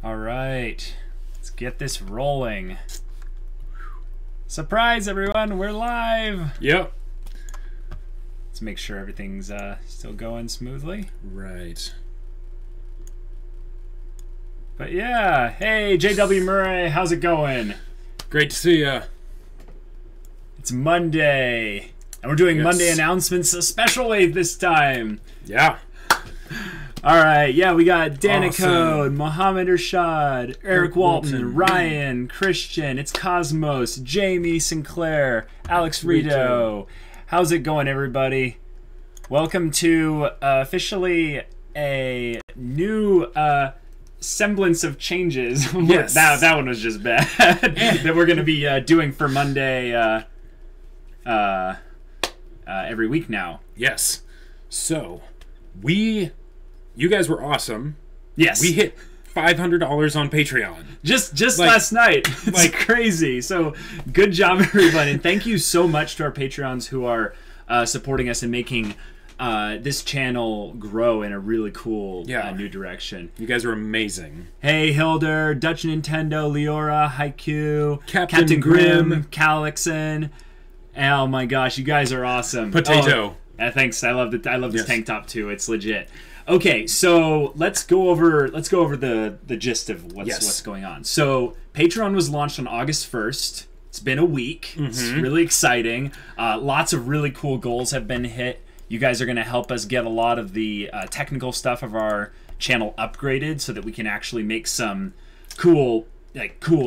All right, let's get this rolling. Surprise, everyone, we're live. Yep. Let's make sure everything's still going smoothly. Right. But yeah, hey, JW Murray, how's it going? Great to see ya. It's Monday, and we're doing Monday announcements especially this time. Yeah. All right, yeah, we got Danica, Awesome. Mohammed Irshad, Eric Walton, Ryan, Christian, it's Cosmos, Jamie Sinclair, Alex Rito. How's it going, everybody? Welcome to officially a new semblance of changes. Yes. that one was just bad. That we're going to be doing for Monday every week now. Yes. So, you guys were awesome. Yes. We hit $500 on Patreon. Just Like- last night. It's like- crazy. So good job, everybody. And thank you so much to our Patreons who are supporting us and making this channel grow in a really cool new direction. You guys are amazing. Hey, Hilder, Dutch Nintendo, Leora, Haiku, Captain Grimm, Calixon. Oh my gosh, you guys are awesome. Potato. Oh, thanks. I love this Yes. tank top too. It's legit. Okay, so let's go over the gist of what's going on. So Patreon was launched on August 1st. It's been a week. It's really exciting. Lots of really cool goals have been hit. You guys are going to help us get a lot of the technical stuff of our channel upgraded so that we can actually make some cool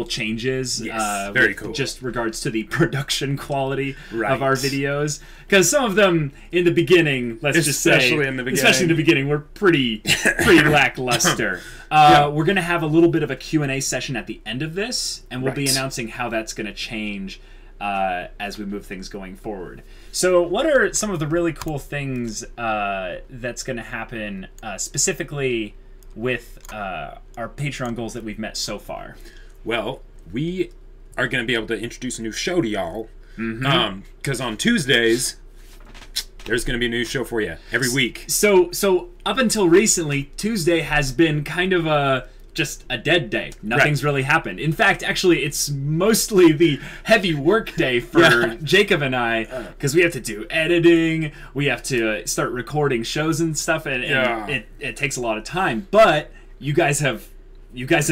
changes. Yes, very cool. Just regards to the production quality Right. of our videos, because some of them in the beginning, Especially in the beginning. were pretty lackluster. We're gonna have a little bit of a Q&A session at the end of this, and we'll be Right. announcing how that's gonna change as we move things going forward. So what are some of the really cool things that's gonna happen specifically with our Patreon goals that we've met so far? Well, we are going to be able to introduce a new show to y'all. Because on Tuesdays, there's going to be a new show for you every week. So up until recently, Tuesday has been kind of just a dead day. Nothing's really happened. In fact, actually, it's mostly the heavy work day for Jacob and I, because we have to do editing, we have to start recording shows and stuff, and it takes a lot of time. But you guys have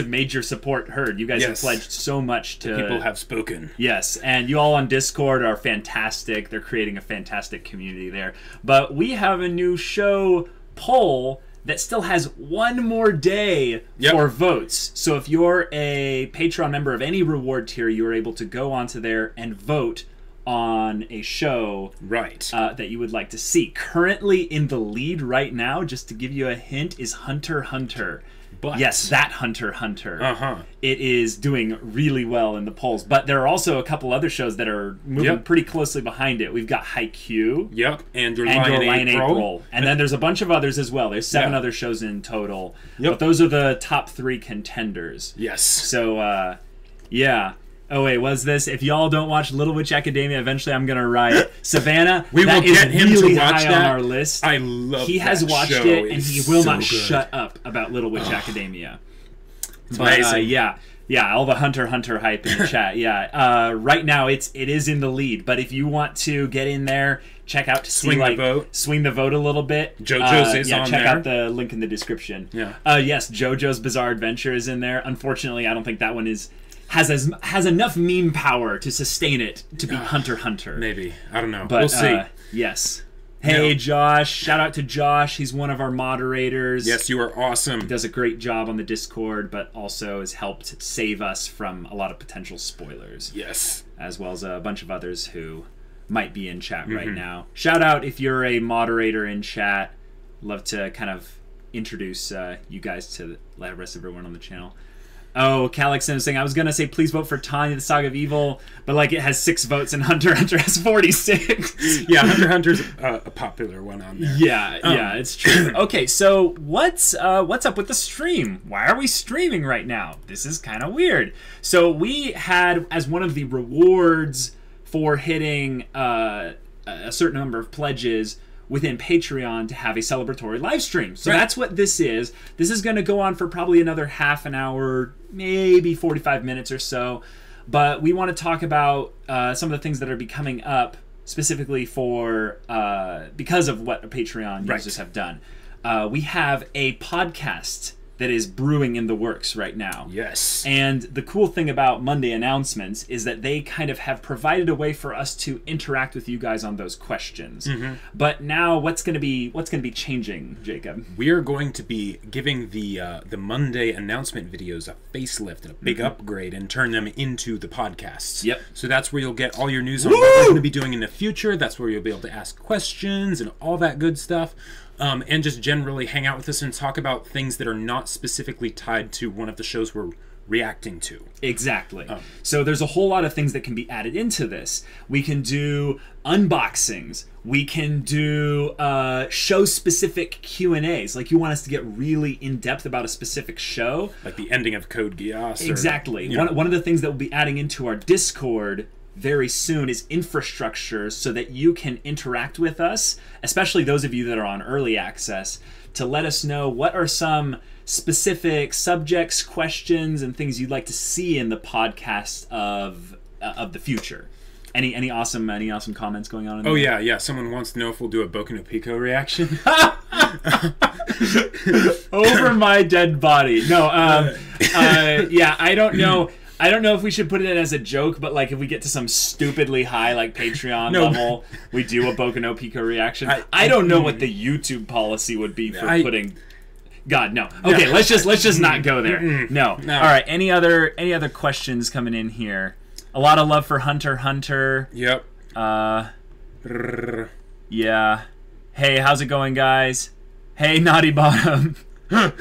made your support heard. You guys have pledged so much to... People have spoken. Yes, and you all on Discord are fantastic. They're creating a fantastic community there. But we have a new show poll that still has one more day for votes. So if you're a Patreon member of any reward tier, you're able to go onto there and vote on a show that you would like to see. Currently in the lead right now, just to give you a hint, is Hunter x Hunter. But Yes, that Hunter x Hunter. It is doing really well in the polls. But there are also a couple other shows that are moving pretty closely behind it. We've got Haiku. And your And your Lion Line 8 April. Roll. And then there's a bunch of others as well. There's 7 other shows in total. But those are the top 3 contenders. Yes. So, yeah. Oh, wait, was this? If y'all don't watch Little Witch Academia, eventually I'm going to write Savannah. We will get him to watch high that. on our list. I love He has that watched show. it, and he will not good. shut up about Little Witch Academia. It's But, amazing. yeah, all the Hunter x Hunter hype in the chat. Yeah, right now it is in the lead. But if you want to get in there, check out to Swing the vote a little bit. JoJo's is on check there. out the link in the description. Yeah. Yes, JoJo's Bizarre Adventure is in there. Unfortunately, I don't think that one has enough meme power to sustain it to be Hunter x Hunter. Maybe. I don't know. But, we'll see. Yes. Hey, Josh. Shout out to Josh. He's one of our moderators. Yes, you are awesome. Does a great job on the Discord, but also has helped save us from a lot of potential spoilers. Yes. As well as a bunch of others who might be in chat right now. Shout out if you're a moderator in chat. Love to kind of introduce you guys to the rest of everyone on the channel. Oh, Calixon is saying, I was going to say please vote for Tanya, the Saga of Evil, but like it has 6 votes and Hunter x Hunter has 46. Yeah, Hunter x Hunter's a popular one on there. Yeah, it's true. Okay, so what's up with the stream? Why are we streaming right now? This is kind of weird. So we had, as one of the rewards for hitting a certain number of pledges, within Patreon to have a celebratory live stream. So that's what this is. This is going to go on for probably another half an hour, maybe 45 minutes or so. But we want to talk about some of the things that are be coming up specifically for because of what Patreon users have done. We have a podcast that is brewing in the works right now. Yes. And the cool thing about Monday announcements is that they kind of have provided a way for us to interact with you guys on those questions. But now what's going to be changing, Jacob? We are going to be giving the Monday announcement videos a facelift and a big upgrade and turn them into the podcasts. Yep. So that's where you'll get all your news on what we're going to be doing in the future. That's where you'll be able to ask questions and all that good stuff. And just generally hang out with us and talk about things that are not specifically tied to one of the shows we're reacting to. Exactly. So there's a whole lot of things that can be added into this. We can do unboxings. We can do show-specific Q&As. Like you want us to get really in-depth about a specific show. Like the ending of Code Geass. Exactly. One of the things that we'll be adding into our Discord very soon is infrastructure so that you can interact with us, especially those of you that are on early access, to let us know what are some specific subjects, questions, and things you'd like to see in the podcast of the future. Any awesome comments going on in there? Yeah. Someone wants to know if we'll do a Boku no Pico reaction. Over my dead body. No, I don't know. I don't know if we should put it in as a joke, but like if we get to some stupidly high like Patreon level, we do a Boku no Pico reaction. I don't know what the YouTube policy would be for putting. God, no. Okay, let's just not go there. No. All right. Any other questions coming in here? A lot of love for Hunter x Hunter. Yep. Yeah. Hey, how's it going, guys? Hey, Naughty Bottom. Hey,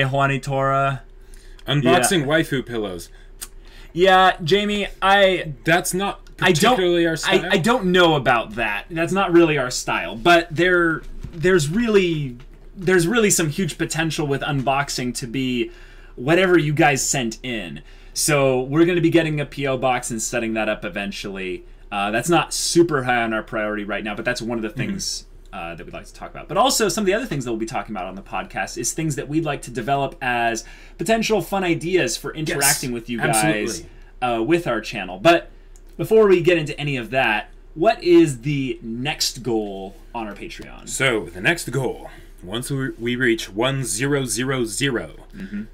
Juani Tora. Unboxing waifu pillows. Yeah, Jamie, that's not particularly our style. I don't know about that. That's not really our style. But there's really some huge potential with unboxing to be whatever you guys sent in. So we're going to be getting a PO box and setting that up eventually. That's not super high on our priority right now, but that's one of the things that we'd like to talk about. But also some of the other things that we'll be talking about on the podcast is things that we'd like to develop as potential fun ideas for interacting with you guys with our channel. But before we get into any of that, what is the next goal on our Patreon? So the next goal, once we reach 1000,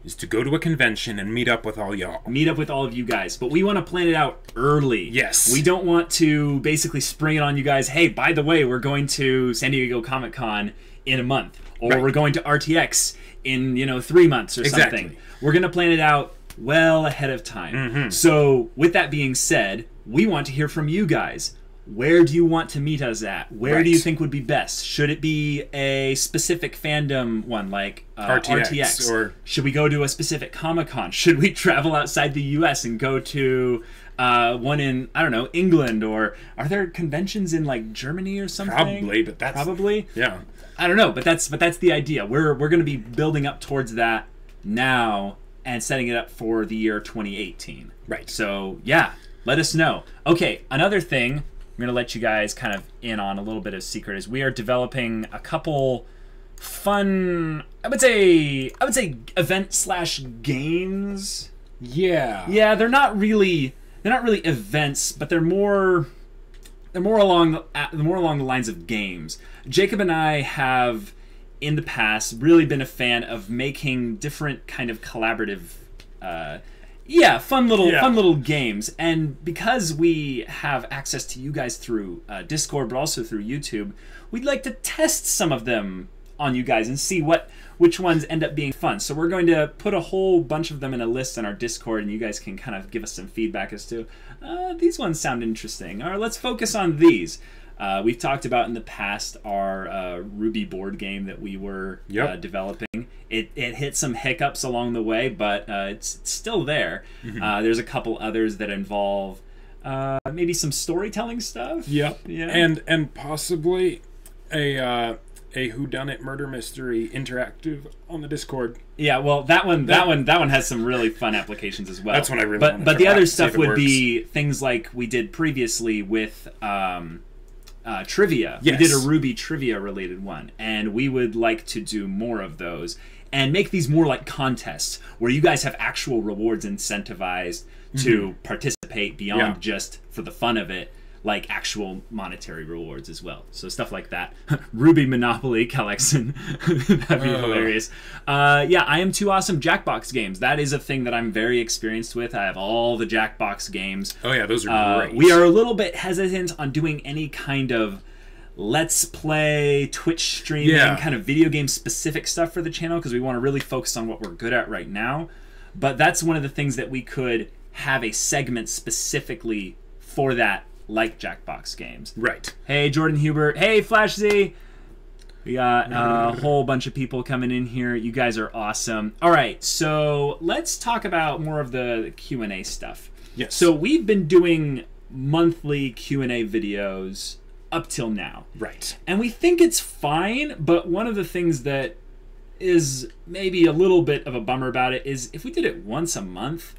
is to go to a convention and meet up with all y'all. Meet up with all of you guys. But we want to plan it out early. Yes. We don't want to basically spring it on you guys. Hey, by the way, we're going to San Diego Comic-Con in a month. Or we're going to RTX in, 3 months or something. We're going to plan it out well ahead of time. So with that being said, we want to hear from you guys. Where do you want to meet us at? Where do you think would be best? Should it be a specific fandom one like RTX? Or should we go to a specific Comic-Con? Should we travel outside the U.S. and go to one in, I don't know, England? Or are there conventions in like Germany or something? Probably, but that's... Probably? Yeah. I don't know, but that's the idea. We're going to be building up towards that now and setting it up for the year 2018. Right. So, yeah, let us know. Okay, another thing I'm going to let you guys kind of in on a little bit of secret is we are developing a couple fun, I would say event/games. Yeah. Yeah, they're not really events, but they're more along the lines of games. Jacob and I have in the past really been a fan of making different kind of collaborative fun little games. And because we have access to you guys through Discord, but also through YouTube, we'd like to test some of them on you guys and see which ones end up being fun. So we're going to put a whole bunch of them in a list on our Discord, and you guys can kind of give us some feedback as to these ones sound interesting, or let's focus on these. We've talked about in the past our Ruby board game that we were developing. It hit some hiccups along the way, but it's still there. There's a couple others that involve maybe some storytelling stuff. Yep. Yeah. And possibly a whodunit murder mystery interactive on the Discord. Yeah, well, that one has some really fun applications as well. That's what I really want to But the other stuff would be things like we did previously with trivia. Yes. We did a RWBY trivia related one, and we would like to do more of those and make these more like contests where you guys have actual rewards incentivized to participate beyond just for the fun of it, like actual monetary rewards as well. So stuff like that. RWBY Monopoly collection. That'd be hilarious. Yeah, I Am Too Awesome Jackbox games. That is a thing that I'm very experienced with. I have all the Jackbox games. Oh yeah, those are great. We are a little bit hesitant on doing any kind of Let's Play, Twitch streaming, kind of video game specific stuff for the channel because we want to really focus on what we're good at right now. But that's one of the things that we could have a segment specifically for that, like Jackbox games. Right. Hey, Jordan Hubert. Hey, Flash Z. We got a whole bunch of people coming in here. You guys are awesome. All right, so let's talk about more of the Q&A stuff. Yes. So we've been doing monthly Q&A videos up till now. Right. And we think it's fine, but one of the things that is maybe a little bit of a bummer about it is if we did it once a month,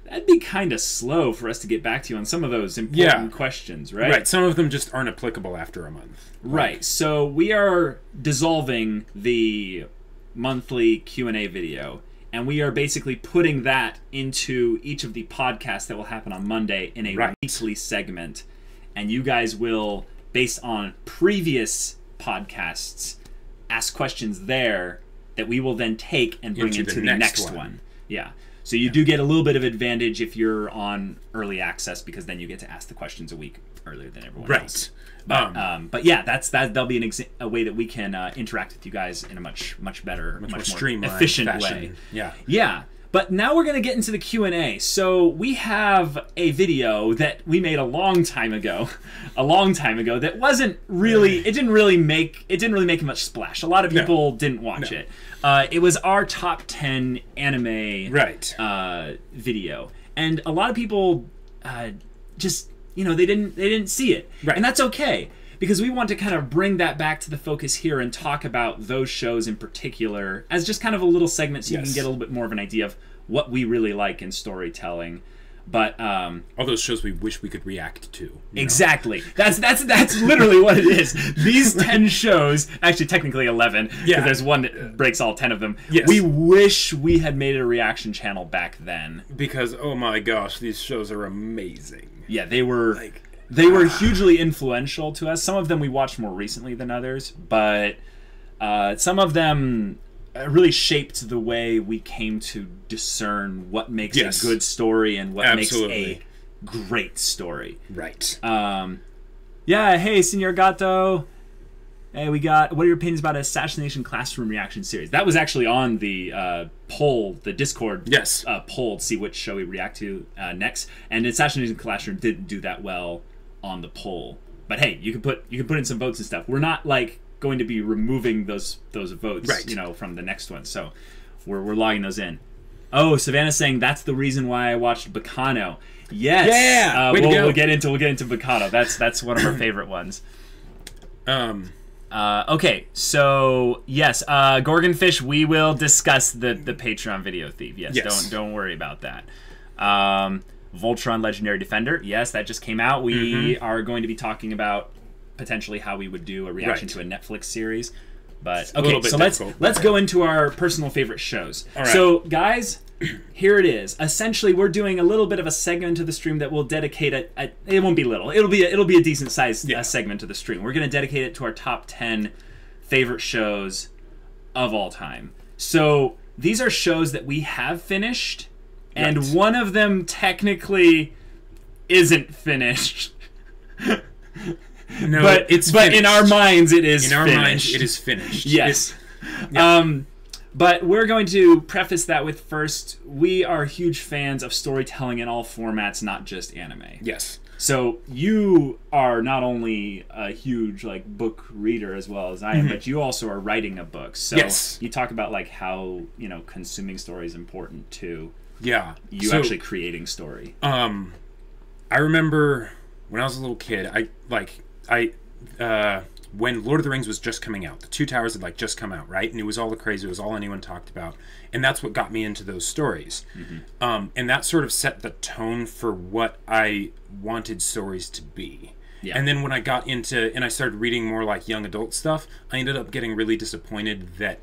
that'd be kind of slow for us to get back to you on some of those important questions, right? Right. Some of them just aren't applicable after a month. Right. So we are dissolving the monthly Q&A video, and we are basically putting that into each of the podcasts that will happen on Monday in a weekly segment. And you guys will, based on previous podcasts, ask questions there that we will then take and bring into the next one. Yeah. So you do get a little bit of advantage if you're on early access because then you get to ask the questions a week earlier than everyone else. But yeah, that'll be a way that we can interact with you guys in a much better, much more streamlined, efficient fashion. way. Yeah. But now we're going to get into the Q&A. So we have a video that we made a long time ago that wasn't really, it didn't really make much splash. A lot of people didn't watch it. It was our top 10 anime video. And a lot of people just, they didn't see it. Right. And that's okay. Because we want to kind of bring that back to the focus here and talk about those shows in particular as just kind of a little segment so you can get a little bit more of an idea of what we really like in storytelling. But all those shows we wish we could react to. Exactly. That's literally what it is. These 10 shows, actually technically 11, because there's one that breaks all 10 of them. Yes. We wish we had made a reaction channel back then. Because, oh my gosh, these shows are amazing. Yeah, they were... They were hugely influential to us. Some of them we watched more recently than others, but some of them really shaped the way we came to discern what makes a good story and what makes a great story. Right. Yeah, hey, Senor Gato. Hey, what are your opinions about Assassination Classroom reaction series? That was actually on the poll, the Discord poll to see which show we react to next. And Assassination Classroom didn't do that well on the poll. But hey, you can put in some votes and stuff. We're not like going to be removing those votes, from the next one. So we're logging those in. Oh, Savannah's saying that's the reason why I watched Bacano. Yes. Yeah. We'll get into Bacano. That's one of our favorite ones. Okay, so yes, Gorgonfish, we will discuss the Patreon video thief. Yes. Don't worry about that. Voltron Legendary Defender, yes, that just came out. We are going to be talking about potentially how we would do a reaction to a Netflix series. But okay, so let's go into our personal favorite shows. All right. So guys, here it is. Essentially, we're doing a little bit of a segment of the stream that we'll dedicate it won't be little. It'll be a decent sized segment of the stream. We're going to dedicate it to our top 10 favorite shows of all time. So these are shows that we have finished, and one of them technically isn't finished. No, but in our minds it is finished. In our minds it is finished. Yes. But we're going to preface that with first, we are huge fans of storytelling in all formats, not just anime. Yes. So you are not only a huge book reader as well as I am, but you also are writing a book. So you talk about how consuming story is important to you actually creating story. I remember when I was a little kid, when Lord of the Rings was just coming out, the Two Towers had just come out, right? And it was all the craze, it was all anyone talked about. And that's what got me into those stories. And that sort of set the tone for what I wanted stories to be. Yeah. And then when I got into, and I started reading more like young adult stuff, I ended up getting really disappointed that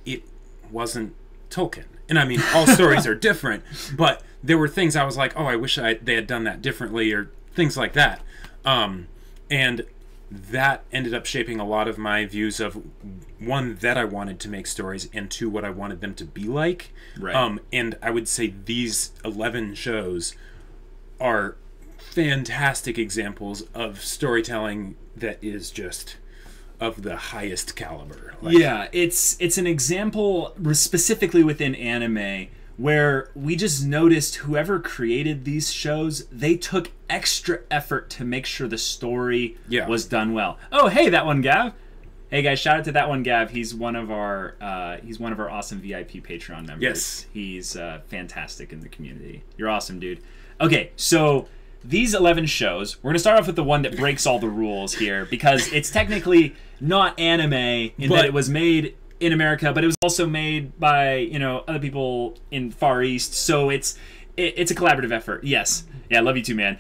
it wasn't Tolkien. And I mean, all stories are different, but there were things I was like, oh, I wish they had done that differently, or things like that. And that ended up shaping a lot of my views of, one, that I wanted to make stories, and two, what I wanted them to be like. Right. And I would say these 11 shows are fantastic examples of storytelling that is just of the highest caliber. Yeah, it's an example specifically within anime where we just noticed whoever created these shows, they took extra effort to make sure the story was done well. Oh, hey, that one Gav. Hey guys, shout out to that one Gav. He's one of our awesome VIP Patreon members. Yes. He's fantastic in the community. You're awesome, dude. Okay, so these 11 shows, we're going to start off with the one that breaks all the rules here, because it's technically not anime in that it was made in America, but it was also made by, other people in Far East, so it's a collaborative effort. Yes. Yeah, I love you too, man.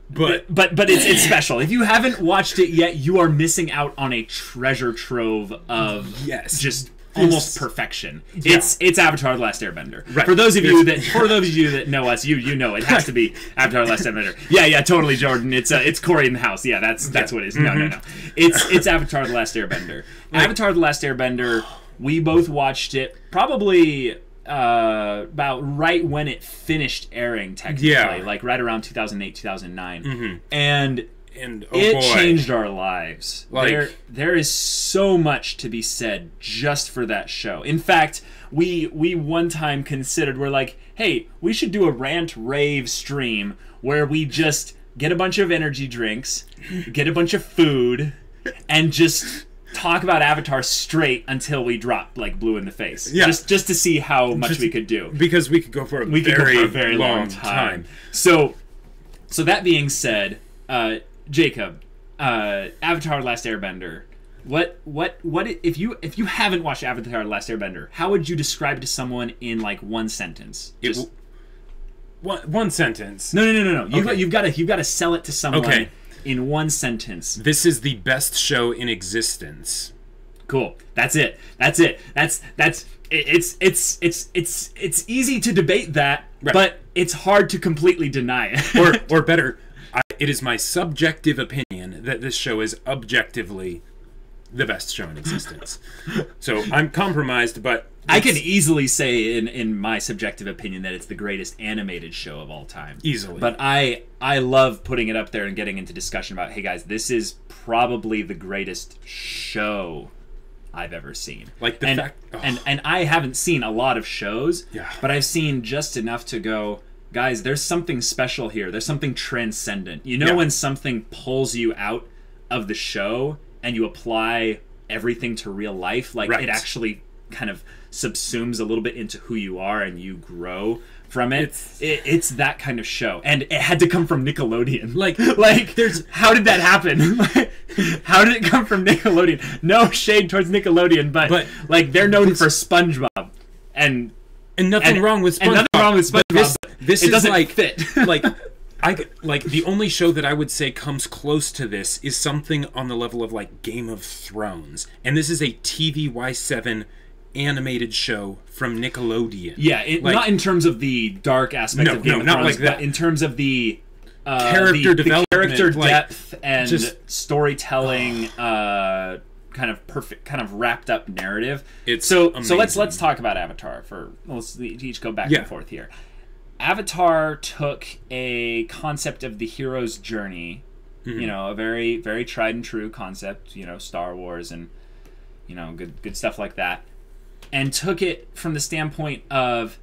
But it's special. If you haven't watched it yet, you are missing out on a treasure trove of just almost perfection. Yeah. It's Avatar: The Last Airbender. Right. For those of you that know us, you know it has to be Avatar: The Last Airbender. Yeah, totally, Jordan. It's Corey in the house. Yeah, that's what it is. No. It's Avatar: The Last Airbender. Avatar: The Last Airbender. We both watched it probably about right when it finished airing, technically, like right around 2008, 2009, and it changed our lives. There is so much to be said just for that show. In fact, we one time considered, we're like, hey, we should do a rant rave stream where we just get a bunch of energy drinks, get a bunch of food, and just talk about Avatar straight until we drop like blue in the face. Yeah. Just to see how much we could do. Because we could go for a very long time. So that being said, Jacob, Avatar: Last Airbender. What if you haven't watched Avatar: Last Airbender, how would you describe it to someone in like one sentence? One sentence. No. You've got to sell it to someone in one sentence. This is the best show in existence. Cool. That's it. It's easy to debate that, but it's hard to completely deny it. or better, it is my subjective opinion that this show is objectively the best show in existence. So I'm compromised, but I can easily say in my subjective opinion that it's the greatest animated show of all time. Easily. But I love putting it up there and getting into discussion about, hey guys, this is probably the greatest show I've ever seen. Like the fact... Oh. And I haven't seen a lot of shows, but I've seen just enough to go, guys, there's something special here. There's something transcendent. You know when something pulls you out of the show and you apply everything to real life? Like it actually kind of subsumes a little bit into who you are and you grow from it. It's that kind of show, and it had to come from Nickelodeon. Like there's how did that happen? How did it come from Nickelodeon? No shade towards Nickelodeon, but like they're known for SpongeBob and nothing wrong with SpongeBob. And nothing wrong with SpongeBob. This it is doesn't like fit. like the only show that I would say comes close to this is something on the level of like Game of Thrones, and this is a TVY7 animated show from Nickelodeon. Yeah, not in terms of the dark aspect of Game of Thrones, like that. But in terms of the character development, character depth, and storytelling, kind of perfect, kind of wrapped up narrative. So let's talk about Avatar let's each go back and forth here. Avatar took a concept of the hero's journey, a very, very tried and true concept, Star Wars and good stuff like that, and took it from the standpoint of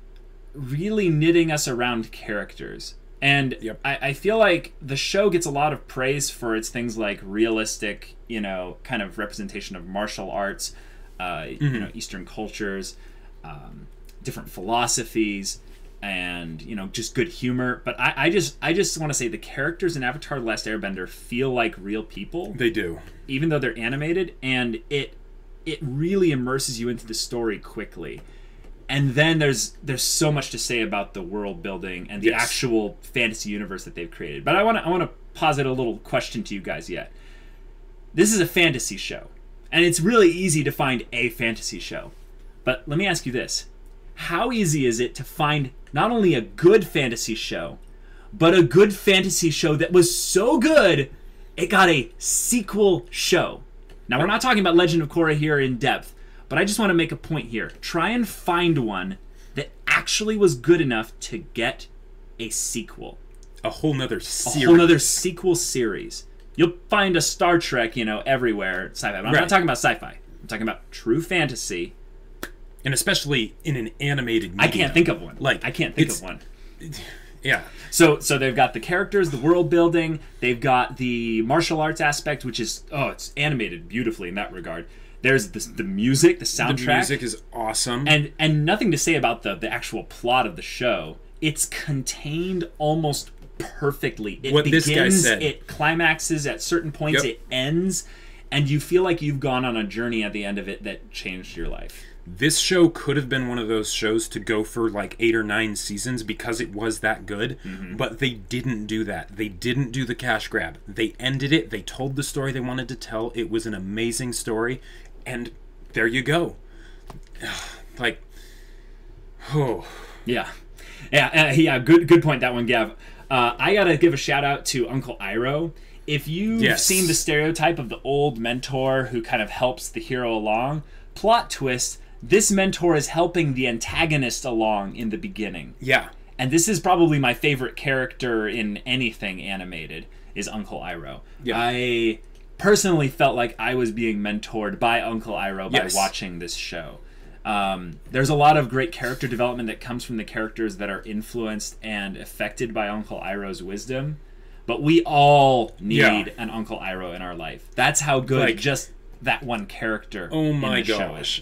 really knitting us around characters. And I feel like the show gets a lot of praise for its things like realistic, kind of representation of martial arts, Eastern cultures, different philosophies, and just good humor. But I just want to say the characters in Avatar: The Last Airbender feel like real people. They do, even though they're animated, and it really immerses you into the story quickly. And then there's so much to say about the world building and the actual fantasy universe that they've created. But I want to posit a little question to you guys yet. This is a fantasy show, and it's really easy to find a fantasy show. But let me ask you this. How easy is it to find not only a good fantasy show, but a good fantasy show that was so good, it got a sequel show? Now, we're not talking about Legend of Korra here in depth, but I just want to make a point here. Try and find one that actually was good enough to get a sequel. A whole nother series. A whole nother sequel series. You'll find a Star Trek, everywhere sci-fi. But I'm not talking about sci-fi. I'm talking about true fantasy. And especially in an animated medium. I can't think of one. I can't think of one. Yeah. So they've got the characters, the world building. They've got the martial arts aspect, which is, it's animated beautifully in that regard. There's the music, the soundtrack. The music is awesome. And nothing to say about the actual plot of the show. It's contained almost perfectly. It begins, this guy said. It climaxes at certain points, it ends, and you feel like you've gone on a journey at the end of it that changed your life. This show could have been one of those shows to go for like 8 or 9 seasons because it was that good, but they didn't do that. They didn't do the cash grab. They ended it. They told the story they wanted to tell. It was an amazing story, and there you go. Like, oh. Yeah. Good point, that one, Gav. I gotta give a shout out to Uncle Iroh. If you've seen the stereotype of the old mentor who kind of helps the hero along, plot twist, this mentor is helping the antagonist along in the beginning. Yeah. And this is probably my favorite character in anything animated, is Uncle Iroh. Yeah. I personally felt like I was being mentored by Uncle Iroh by watching this show. There's a lot of great character development that comes from the characters that are influenced and affected by Uncle Iroh's wisdom. But we all need an Uncle Iroh in our life. That's how good just that one character in the show is.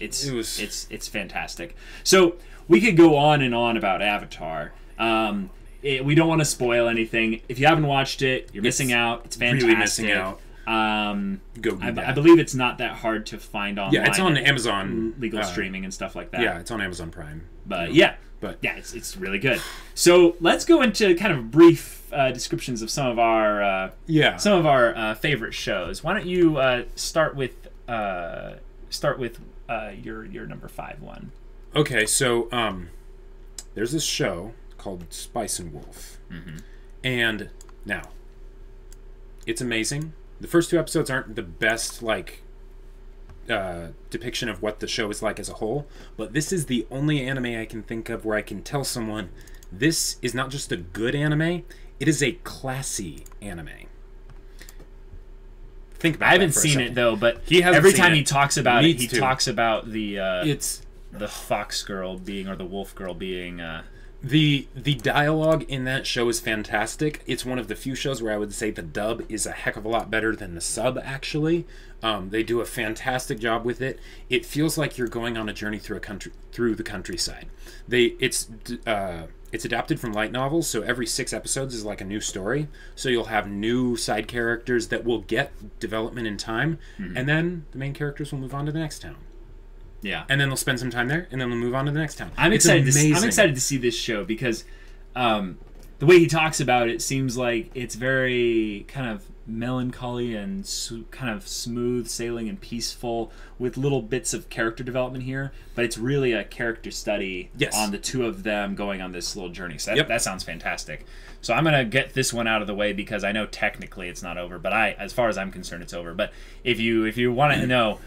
It's fantastic. So we could go on and on about Avatar. We don't want to spoil anything. If you haven't watched it, you're missing out. It's fantastic. Really missing out. I believe it's not that hard to find online. Yeah, it's on Amazon. Legal streaming and stuff like that. Yeah, it's on Amazon Prime. But it's really good. So let's go into kind of brief descriptions of some of our favorite shows. Why don't you start with your number 5 one? Okay, so there's this show called Spice and Wolf, and now it's amazing. The first 2 episodes aren't the best depiction of what the show is like as a whole, but this is the only anime I can think of where I can tell someone this is not just a good anime, it is a classy anime. Think about I haven't seen it though, but every time he talks about it, he talks about the fox girl being, or the wolf girl being. The dialogue in that show is fantastic. It's one of the few shows where I would say the dub is a heck of a lot better than the sub, actually. They do a fantastic job with it. It feels like you're going on a journey through the countryside. It's adapted from light novels, so every 6 episodes is like a new story. So you'll have new side characters that will get development in time, and then the main characters will move on to the next town. Yeah, and then they'll spend some time there, and then they'll move on to the next town. I'm excited to see this show because the way he talks about it seems like it's very kind of melancholy and kind of smooth sailing and peaceful with little bits of character development here. But it's really a character study on the 2 of them going on this little journey. So that sounds fantastic. So I'm gonna get this one out of the way because I know technically it's not over, but as far as I'm concerned, it's over. But if you want to know.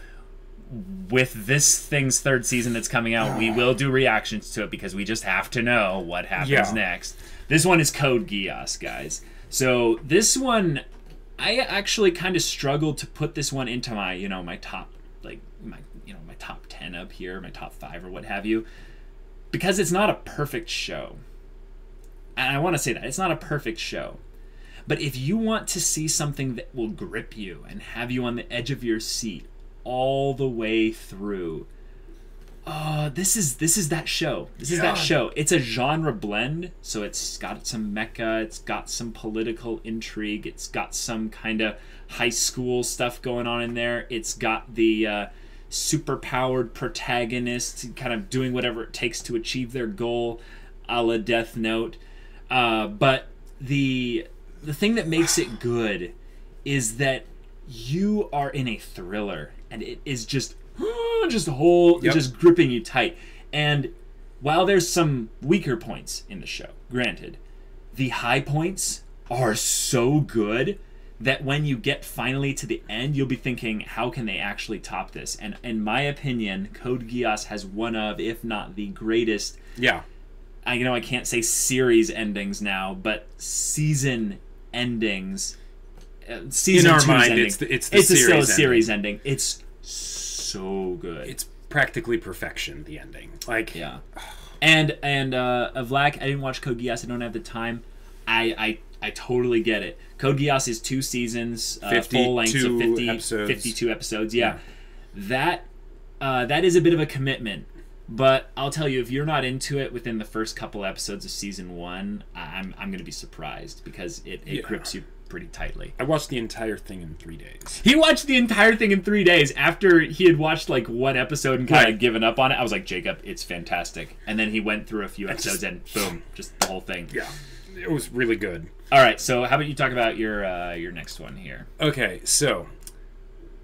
With this thing's 3rd season that's coming out, we will do reactions to it because we just have to know what happens next. This one is Code Geass, guys. So this one, I actually kind of struggled to put this one into my, my top, my top 10 up here, my top 5 or what have you, because it's not a perfect show. And I want to say that it's not a perfect show. But if you want to see something that will grip you and have you on the edge of your seat all the way through, this is that show. This is that show. It's a genre blend, so it's got some mecha, it's got some political intrigue, it's got some kind of high school stuff going on in there. It's got the super-powered protagonist kind of doing whatever it takes to achieve their goal, a la Death Note. But the the thing that makes it good is that you are in a thriller, and it is just just gripping you tight. And while there's some weaker points in the show, granted, the high points are so good that when you get finally to the end, you'll be thinking, how can they actually top this? And in my opinion, Code Geass has one of, if not the greatest. Yeah. I know I can't say series endings now, but season endings. Season in our 2's mind, ending. it's still a series ending. It's so good. It's practically perfection. The ending, like yeah. And Vlak, I didn't watch Code Geass. I don't have the time. I totally get it. Code Geass is 2 seasons, full length, so 52 episodes. Yeah. That is a bit of a commitment. But I'll tell you, if you're not into it within the first couple episodes of season 1, I'm going to be surprised, because it grips you pretty tightly. I watched the entire thing in 3 days. He watched the entire thing in 3 days after he had watched like one episode and kind of given up on it. I was like, Jacob, it's fantastic. And then he went through a few episodes and boom, just the whole thing. Yeah, it was really good. All right, so how about you talk about your next one here? Okay, so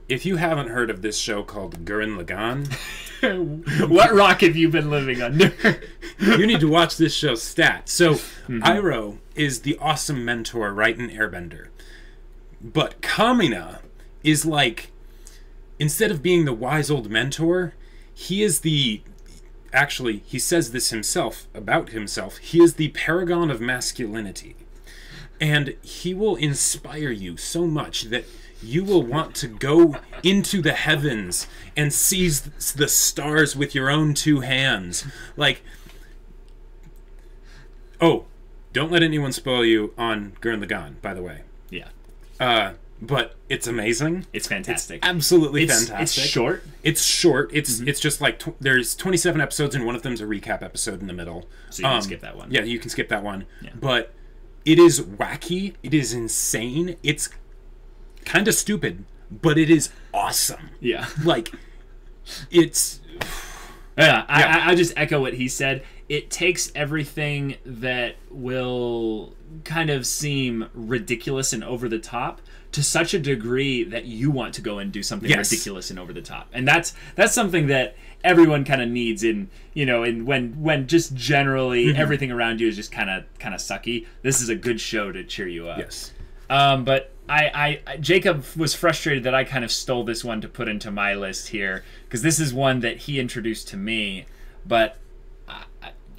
if you haven't heard of this show called Gurren Lagann, what rock have you been living under? You need to watch this show stat. So Iroh is the awesome mentor right in Airbender, but Kamina is like, instead of being the wise old mentor, he is the, actually he says this himself about himself, he is the paragon of masculinity, and he will inspire you so much that you will want to go into the heavens and seize the stars with your own 2 hands. Like, oh, don't let anyone spoil you on Gurren Lagann, by the way. Yeah. But it's amazing. It's fantastic. It's absolutely fantastic. It's short. It's short. It's just like, there's 27 episodes, and one of them's a recap episode in the middle. So you can skip that one. Yeah, you can skip that one. Yeah. But it is wacky. It is insane. It's kind of stupid, but it is awesome. Yeah. Like, it's... Yeah, I just echo what he said. It takes everything that will kind of seem ridiculous and over the top to such a degree that you want to go and do something ridiculous and over the top. And that's something that everyone kind of needs in, when just generally everything around you is just kind of sucky. This is a good show to cheer you up. Yes. But Jacob was frustrated that I kind of stole this one to put into my list here, because this is one that he introduced to me, but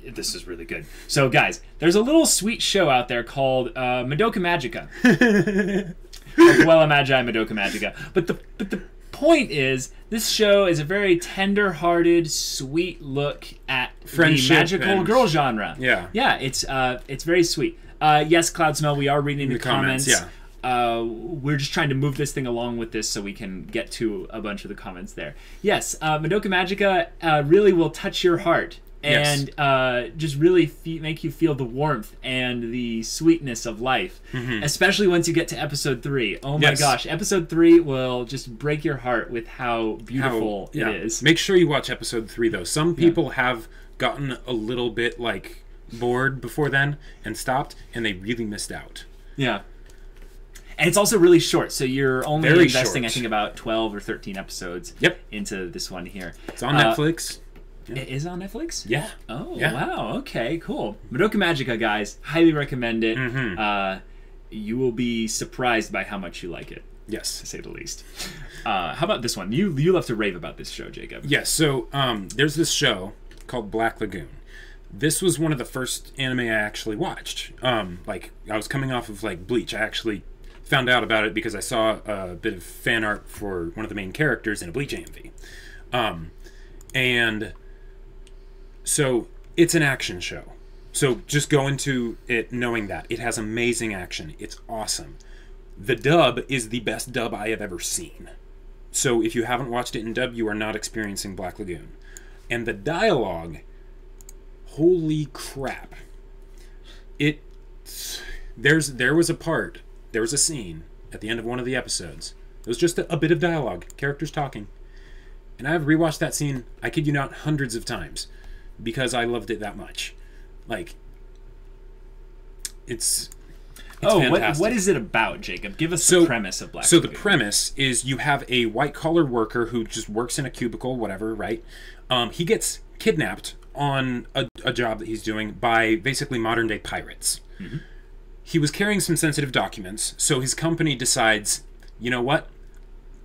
this is really good. So, guys, there's a little sweet show out there called Madoka Magica. Well, Magi Madoka Magica. But the point is, this show is a very tender-hearted, sweet look at friendship, the magical girl genre. Yeah. Yeah, it's very sweet. Yes, Cloud Smell, we are reading the comments. Yeah. We're just trying to move this thing along with this so we can get to a bunch of the comments there. Yes, Madoka Magica really will touch your heart and just really make you feel the warmth and the sweetness of life, especially once you get to episode 3. Oh my gosh, episode 3 will just break your heart with how beautiful it is. Make sure you watch episode 3, though. Some people have gotten a little bit, like, bored before then and stopped, and they really missed out. Yeah. And it's also really short, so you're only investing, short. I think, about 12 or 13 episodes into this one here. It's on Netflix. Yeah. It is on Netflix? Yeah. Oh, wow. Okay, cool. Madoka Magica, guys. Highly recommend it. You will be surprised by how much you like it. Yes. To say the least. How about this one? You love to rave about this show, Jacob. Yes, so there's this show called Black Lagoon. This was one of the first anime I actually watched. Like, I was coming off of, like, Bleach. I actually found out about it because I saw a bit of fan art for one of the main characters in a Bleach AMV. And so it's an action show. So just go into it knowing that. It has amazing action. It's awesome. The dub is the best dub I have ever seen. So if you haven't watched it in dub, you are not experiencing Black Lagoon. And the dialogue, holy crap. There was a scene at the end of one of the episodes. It was just a bit of dialogue, characters talking. And I've rewatched that scene, I kid you not, hundreds of times because I loved it that much. Like, it's fantastic. What is it about, Jacob? Give us the premise of Black So Lagoon. the premise is you have a white-collar worker who just works in a cubicle, whatever, right? He gets kidnapped on a job that he's doing by basically modern-day pirates. Mm-hmm. He was carrying some sensitive documents, so his company decides, you know what?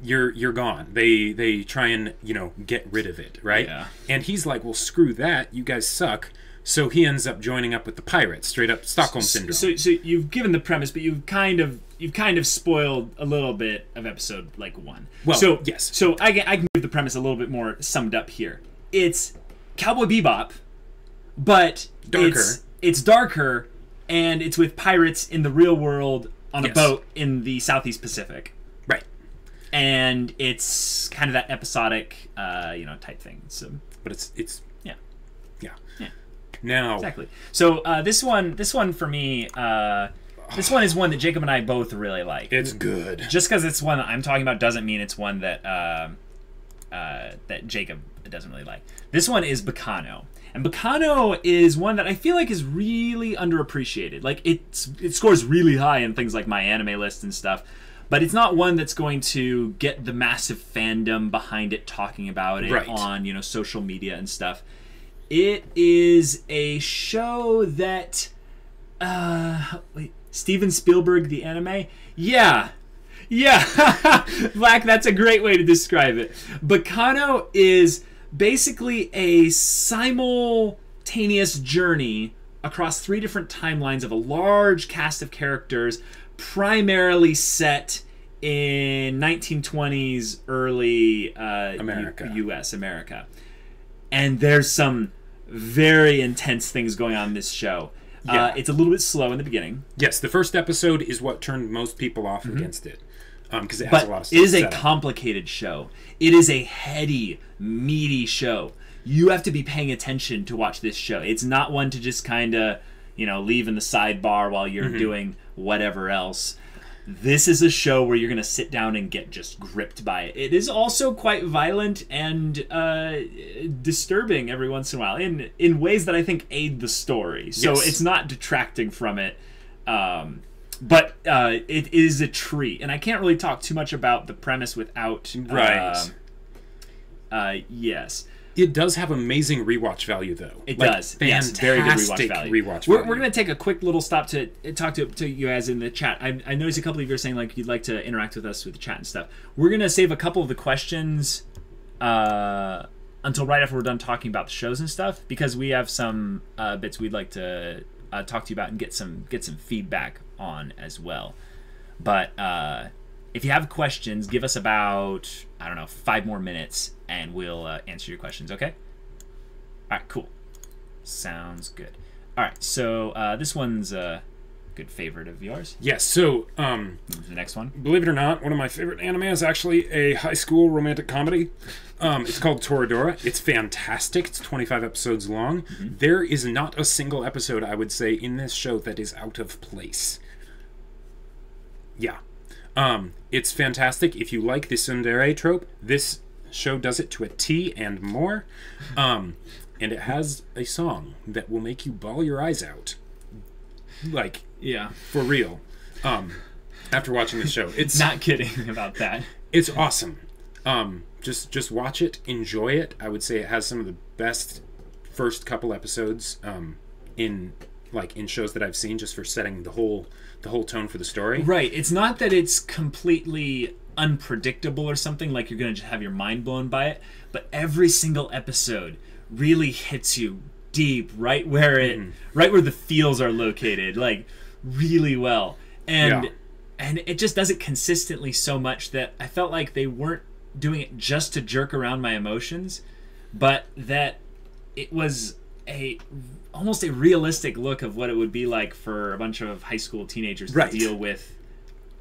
You're gone. They try and, get rid of it, right? Yeah. And he's like, well, screw that. You guys suck. So he ends up joining up with the pirates, straight up Stockholm Syndrome. So you've given the premise, but you've kind of spoiled a little bit of episode 1. Well, yes. So I can give the premise a little bit more summed up here. It's Cowboy Bebop, but darker. It's darker, and it's with pirates in the real world on a boat in the Southeast Pacific. Right. And it's kind of that episodic, type thing. So, but it's yeah. Now exactly. So this one for me, this one is one that Jacob and I both really like. It's good. Just because it's one that I'm talking about doesn't mean it's one that that Jacob doesn't really like. This one is Bacano. And Bacano is one that I feel like is really underappreciated. Like it scores really high in things like my anime list and stuff, but it's not one that's going to get the massive fandom behind it talking about it on, social media and stuff. It is a show that Steven Spielberg, the anime? Yeah. Black, that's a great way to describe it. Bacano is basically a simultaneous journey across 3 different timelines of a large cast of characters, primarily set in 1920s early America. U.S. America. And there's some very intense things going on in this show. Yeah. It's a little bit slow in the beginning. Yes, the first episode is what turned most people off against it. Because it has a lot of stuff. It is a complicated show. It is a heady, meaty show. You have to be paying attention to watch this show. It's not one to just kind of, leave in the sidebar while you're doing whatever else. This is a show where you're going to sit down and get just gripped by it. It is also quite violent and disturbing every once in a while in ways that I think aid the story. So it's not detracting from it. But it is a treat. And I can't really talk too much about the premise without... yes. It does have amazing rewatch value, though. It does. Fantastic very good rewatch value. We're going to take a quick little stop to talk to you guys in the chat. I noticed a couple of you are saying you'd like to interact with us with the chat and stuff. We're going to save a couple of the questions until right after we're done talking about the shows and stuff, because we have some bits we'd like to talk to you about and get some feedback on as well. But if you have questions, give us about 5 more minutes, and we'll answer your questions. Okay. All right. Cool. Sounds good. All right. So this one's a good favorite of yours. Yes. So move to the next one. Believe it or not, one of my favorite anime is actually a high school romantic comedy. It's called Toradora. It's fantastic. It's 25 episodes long. Mm-hmm. There is not a single episode, I would say, in this show that is out of place. Yeah. It's fantastic. If you like the tsundere trope, this show does it to a T and more. And it has a song that will make you bawl your eyes out. For real. After watching the show. It's not kidding about that. It's awesome. Just watch it, enjoy it. I would say it has some of the best first couple episodes in shows that I've seen, just for setting the whole tone for the story. Right. It's not that it's completely unpredictable or something, like you're going to just have your mind blown by it, but every single episode really hits you deep, right where the feels are located, really well. And it just does it consistently so much that I felt like they weren't doing it just to jerk around my emotions, but that it was almost a realistic look of what it would be like for a bunch of high school teenagers to deal with,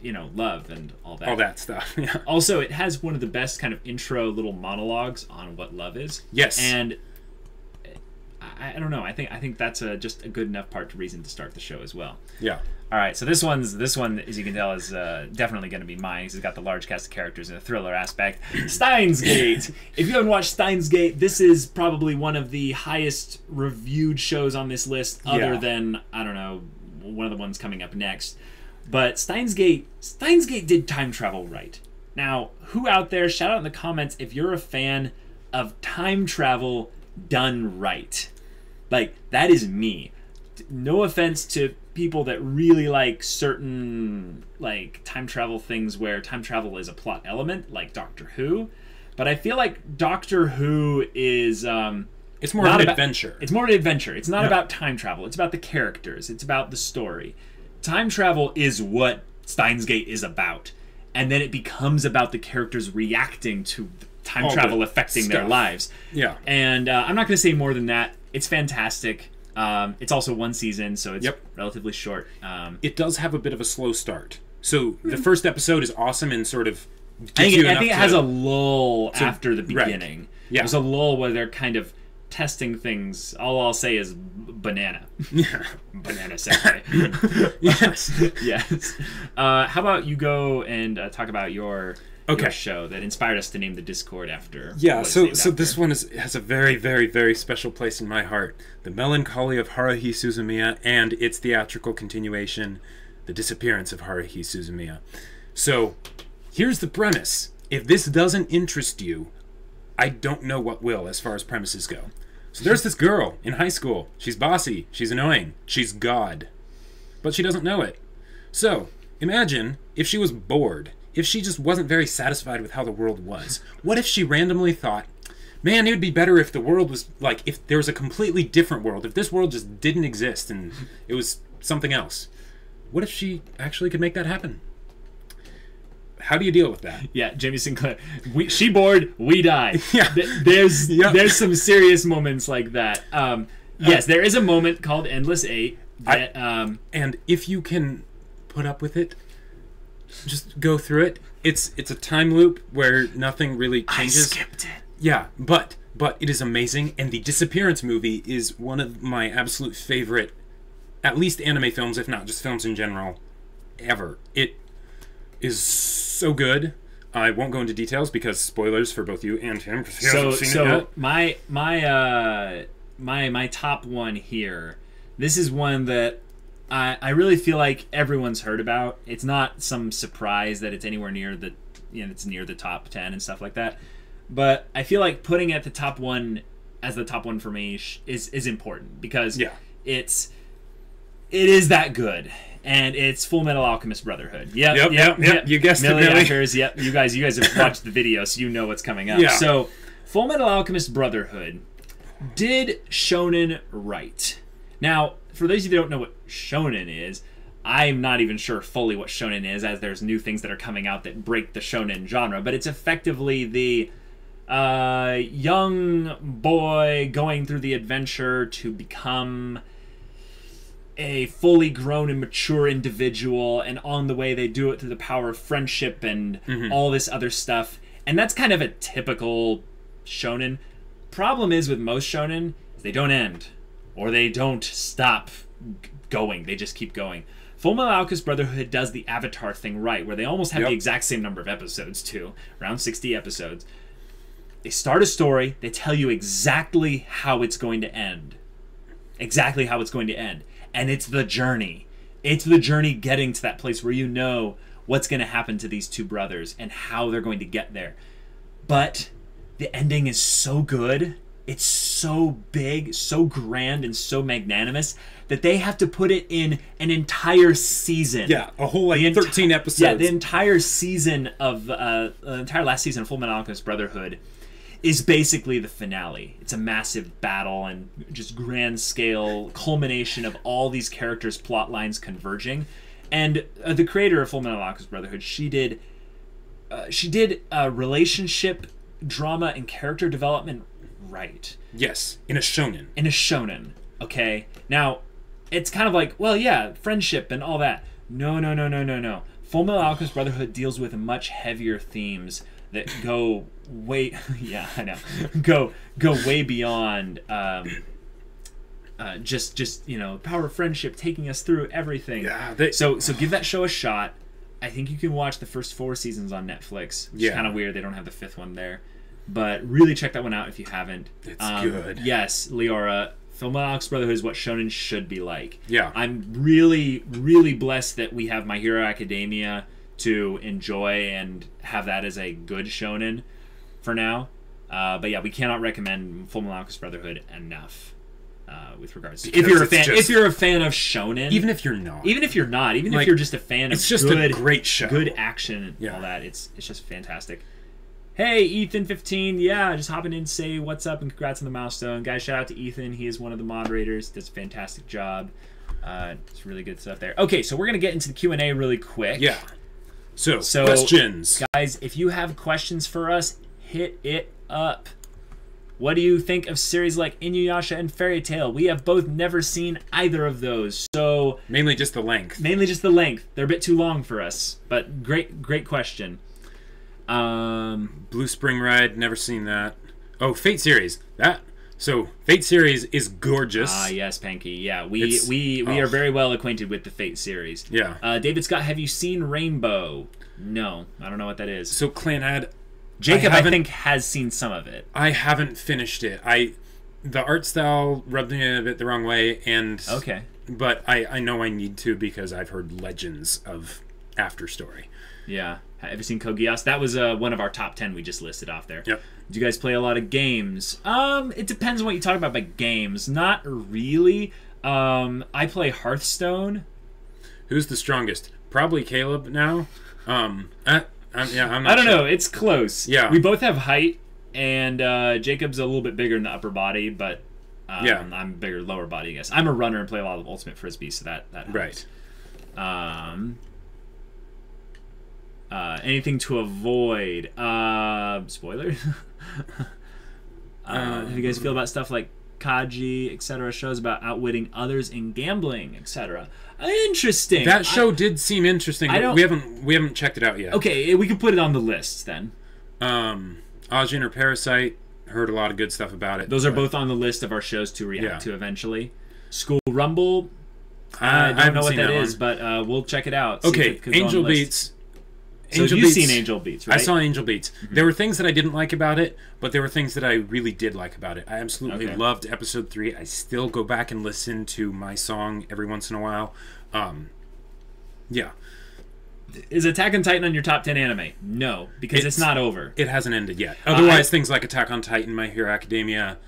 love and all that stuff. Yeah. Also, it has one of the best kind of intro little monologues on what love is. Yes. And I don't know. I think that's just a good enough part to reason to start the show as well. Yeah. All right. So this one, as you can tell, is definitely going to be mine. It's got the large cast of characters and a thriller aspect. Steins Gate. If you haven't watched Steins Gate, this is probably one of the highest reviewed shows on this list, other than one of the ones coming up next. But Steins Gate did time travel right. Now, who out there, shout out in the comments if you're a fan of time travel done right. Like, that is me. No offense to people that really like certain like time travel things where time travel is a plot element, like Doctor Who. But I feel like Doctor Who is it's more of an adventure. It's more of an adventure. It's not about time travel. It's about the characters. It's about the story. Time travel is what Steins Gate is about. And then it becomes about the characters reacting to time travel affecting their lives. Yeah. And I'm not going to say more than that. It's fantastic. It's also one season, so it's relatively short. It does have a bit of a slow start. So the first episode is awesome and sort of I think it has a lull after the beginning. Right. Yeah. There's a lull where they're kind of testing things. All I'll say is banana. Yeah. Banana Saturday. Yes. Yes. How about you go and talk about your show that inspired us to name the Discord after? Yeah, so this one has a very, very, very special place in my heart. The Melancholy of Haruhi Suzumiya and its theatrical continuation, The Disappearance of Haruhi Suzumiya. So, here's the premise. If this doesn't interest you, I don't know what will as far as premises go. So there's this girl in high school. She's bossy. She's annoying. She's God. But she doesn't know it. So, imagine if she was bored. If she just wasn't very satisfied with how the world was. What if she randomly thought, man, it would be better if the world was, like, if there was a completely different world. If this world just didn't exist and it was something else. What if she actually could make that happen? How do you deal with that? Yeah, Jamie Sinclair. She bored, we die. Yeah. There's some serious moments like that. Yes, there is a moment called Endless 8. That, and if you can put up with it, just go through it. It's a time loop where nothing really changes. I skipped it. Yeah, but it is amazing, and the Disappearance movie is one of my absolute favorite, at least anime films, if not just films in general, ever. It is so good. I won't go into details because spoilers for both you and him. So my top one here. This is one that I really feel like everyone's heard about. It's not some surprise that it's anywhere near it's near the top 10 and stuff like that. But I feel like putting it at the top one as the top one for me is important because it is that good. And it's Full Metal Alchemist Brotherhood. Yep. You guessed it, Millie Billy. actors. Yep. You guys have watched the video, so you know what's coming up. Yeah. So, Full Metal Alchemist Brotherhood did shonen right. Now, for those of you that don't know what shonen is, I'm not even sure fully what shonen is, as there's new things that are coming out that break the shonen genre. But it's effectively the young boy going through the adventure to become a fully grown and mature individual, and on the way they do it through the power of friendship and all this other stuff. And that's kind of a typical shonen. Problem is with most shonen, they don't end, or they don't stop going. They just keep going. Fullmetal Alchemist Brotherhood does the Avatar thing right, where they almost have the exact same number of episodes too, around 60 episodes. They start a story, they tell you exactly how it's going to end. Exactly how it's going to end. And it's the journey. It's the journey getting to that place where you know what's going to happen to these two brothers and how they're going to get there. But the ending is so good. It's so big, so grand, and so magnanimous that they have to put it in an entire season. Yeah, a whole 13 episodes. Yeah, the entire season of the entire last season of Fullmetal Alchemist Brotherhood is basically the finale. It's a massive battle and just grand scale culmination of all these characters' plot lines converging. And the creator of Fullmetal Alchemist Brotherhood, she did relationship drama and character development right. Yes, in a shonen. In a shonen, okay? Now, it's kind of like, well, yeah, friendship and all that. No. Fullmetal Alchemist Brotherhood deals with much heavier themes that go way go way beyond just power of friendship taking us through everything. So give that show a shot. I think you can watch the first 4 seasons on Netflix. Which is kind of weird they don't have the 5th one there, but really check that one out if you haven't. It's good. Yes, Leora, Fullmetal Brotherhood is what shonen should be like. Yeah. I'm really, really blessed that we have My Hero Academia to enjoy and have that as a good shonen for now. But yeah, we cannot recommend Fullmetal Brotherhood enough. With regards to if you're a fan of shonen, even if you're not, if you're just a fan of it's just a great show, good action and all that, it's just fantastic. Hey Ethan15, just hopping in to say what's up and congrats on the milestone, guys. Shout out to Ethan, he is one of the moderators, does a fantastic job. It's really good stuff there. Okay, so we're gonna get into the Q&A really quick. So questions, guys. If you have questions for us, hit it up. What do you think of series like Inuyasha and Fairy Tail? We have both never seen either of those, so... Mainly just the length. They're a bit too long for us, but great question. Blue Spring Ride, never seen that. Oh, Fate series. So, Fate series is gorgeous. Ah, yes, Panky. Yeah, we are very well acquainted with the Fate series. Yeah. David Scott, have you seen Rainbow? No, I don't know what that is. So, Clanad... Jacob, I think, has seen some of it. I haven't finished it. The art style rubbed me a bit the wrong way, and okay. But I know I need to because I've heard legends of After Story. Yeah. Have you seen Code Geass? That was one of our top 10 we just listed off there. Yep. Do you guys play a lot of games? It depends on what you talk about by games. Not really. I play Hearthstone. Who's the strongest? Probably Caleb now. I'm not I don't sure. know. It's close. Yeah. We both have height, and Jacob's a little bit bigger in the upper body, but I'm bigger lower body, I guess. I'm a runner and play a lot of Ultimate Frisbee, so that helps. Right. Anything to avoid? Spoiler? How do you guys feel about stuff like Kaji, etc.? Shows about outwitting others in gambling, etc. Interesting. That show did seem interesting. We haven't checked it out yet. Okay, we could put it on the list then. Ajin or Parasite, heard a lot of good stuff about it. Those are both on the list of our shows to react to eventually. School Rumble, I don't know what that is, but we'll check it out. Okay, Angel Beats. So you've seen Angel Beats, right? I saw Angel Beats. Mm-hmm. There were things that I didn't like about it, but there were things that I really did like about it. I absolutely loved episode 3. I still go back and listen to my song every once in a while. Yeah. Is Attack on Titan on your top 10 anime? No, because it's not over. It hasn't ended yet. Otherwise, things like Attack on Titan, My Hero Academia,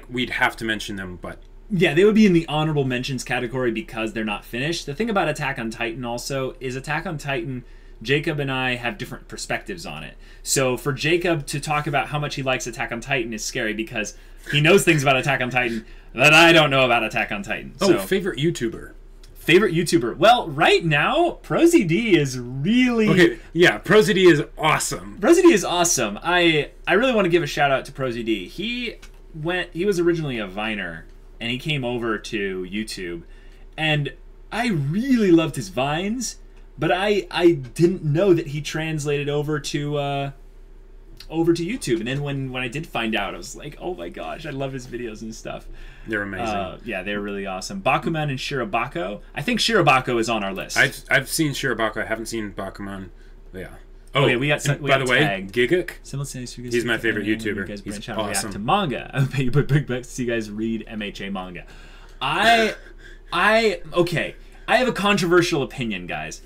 we'd have to mention them, but... Yeah, they would be in the honorable mentions category because they're not finished. The thing about Attack on Titan also is Attack on Titan... Jacob and I have different perspectives on it. So for Jacob to talk about how much he likes Attack on Titan is scary because he knows things about Attack on Titan that I don't know about Attack on Titan. So, favorite YouTuber? Favorite YouTuber? Well, right now, ProZD is really... Okay, yeah, ProZD is awesome. ProZD is awesome. I really want to give a shout out to ProZD. He was originally a Viner, and he came over to YouTube, and I really loved his Vines. But I didn't know that he translated over to YouTube, and then when I did find out, I was like, oh my gosh, I love his videos and stuff. They're amazing. Yeah, they're really awesome. Bakuman and Shirobako. I think Shirobako is on our list. I've seen Shirobako. I haven't seen Bakuman. Yeah. Oh yeah, we got way, Giguk. He's my favorite YouTuber. You guys He's awesome. React to manga. I bet you put big bucks to see you guys read MHA manga. I have a controversial opinion, guys.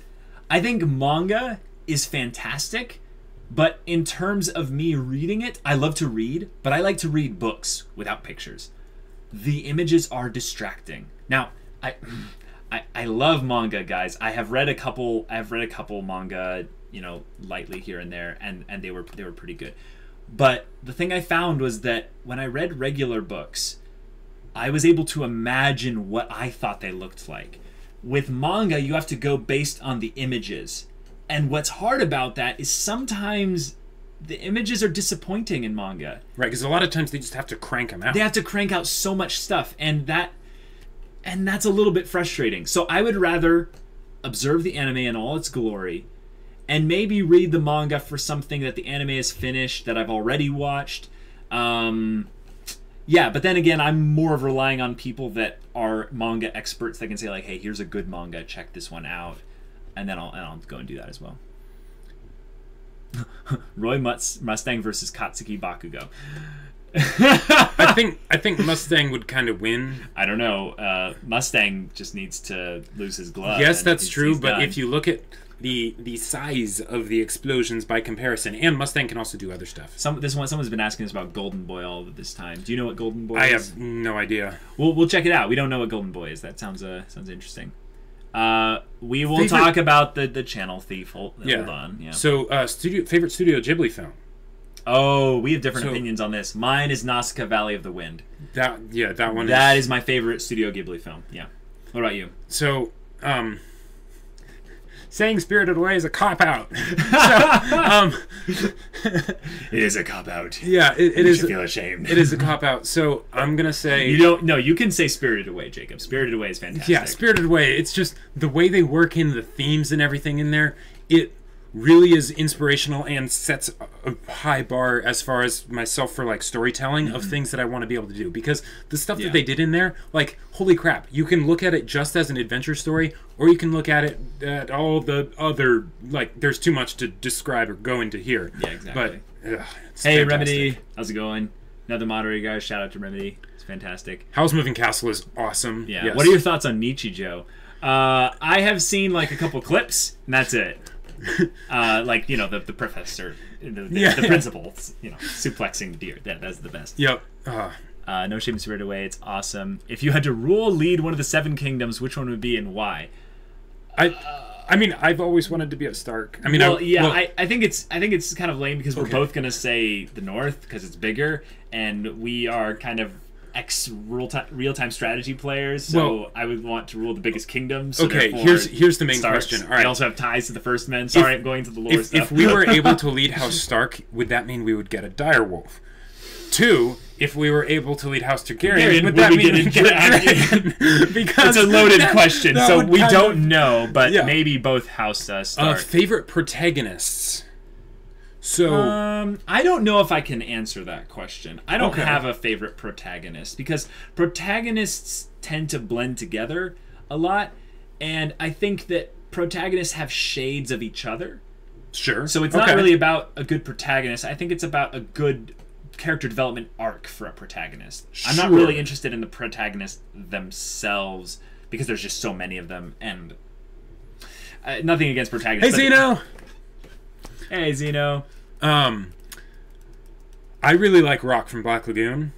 I think manga is fantastic, but in terms of me reading it, I love to read, but I like to read books without pictures. The images are distracting. Now, I love manga, guys. I've read a couple manga, lightly here and there, and they were pretty good. But the thing I found was that when I read regular books, I was able to imagine what I thought they looked like. With manga, you have to go based on the images. And what's hard about that is sometimes the images are disappointing in manga. Right, because a lot of times they just have to crank them out. They have to crank out so much stuff, and that's a little bit frustrating. So I would rather observe the anime in all its glory and maybe read the manga for something that the anime is finished, that I've already watched. Yeah, but then again, I'm more of relying on people that are manga experts that can say, like, hey, here's a good manga, check this one out. And then I'll go and do that as well. Roy Mustang versus Katsuki Bakugo. I think Mustang would kind of win. I don't know. Mustang just needs to lose his glove. Yes, that's true. He's but done. if you look at the size of the explosions by comparison, and Mustang can also do other stuff. Someone's been asking us about Golden Boy all of this time. Do you know what Golden Boy is? I have no idea. We'll check it out. We don't know what Golden Boy is. That sounds interesting. We will talk about the Channel Thief. Hold on. Yeah. So, favorite Studio Ghibli film. Oh, we have different opinions on this. Mine is Nausicaa Valley of the Wind. That one. That is my favorite Studio Ghibli film. Yeah. What about you? So, saying Spirited Away is a cop-out. It is a cop-out. Yeah, it is. You feel ashamed. It is a cop-out. So I'm gonna say you can say Spirited Away, Jacob. Spirited Away is fantastic. Yeah, Spirited Away. It's just the way they work in the themes and everything in there. It really is inspirational and sets a high bar as far as myself for like storytelling of things that I want to be able to do, because the stuff that they did in there, like, holy crap, you can look at it just as an adventure story, or you can look at it at all the other, like, there's too much to describe or go into here. Yeah, exactly. But it's hey, fantastic. Remedy, how's it going? Another moderator, guys. Shout out to Remedy. It's fantastic. Howl's Moving Castle is awesome. Yeah. Yes. What are your thoughts on Nichijou? I have seen like a couple clips, and that's it. Like, the professor, the principal, suplexing deer. That's the best. Yep. No Shame in Spirited Away. It's awesome. If you had to lead one of the Seven Kingdoms, which one would be and why? I mean, I've always wanted to be a Stark. I mean, I think it's kind of lame because we're both gonna say the North because it's bigger, and we are kind of real-time strategy players, so I would want to rule the biggest kingdom. So okay, here's the main question. All right, I also have ties to the First Men. Sorry, I'm going to the lore stuff. If we were able to lead House Stark, would that mean we would get a direwolf? 2, if we were able to lead House Targaryen, would that mean we'd get a dragon? Because it's a loaded question, so we don't know, but maybe both House Stark. Favorite protagonists? So I don't know if I can answer that question. I don't have a favorite protagonist because protagonists tend to blend together a lot, and I think that protagonists have shades of each other. Sure. So it's not really about a good protagonist. I think it's about a good character development arc for a protagonist. I'm not really interested in the protagonists themselves because there's just so many of them, and nothing against protagonists. Hey, Zeno! Hey, Zeno. I really like Rock from Black Lagoon.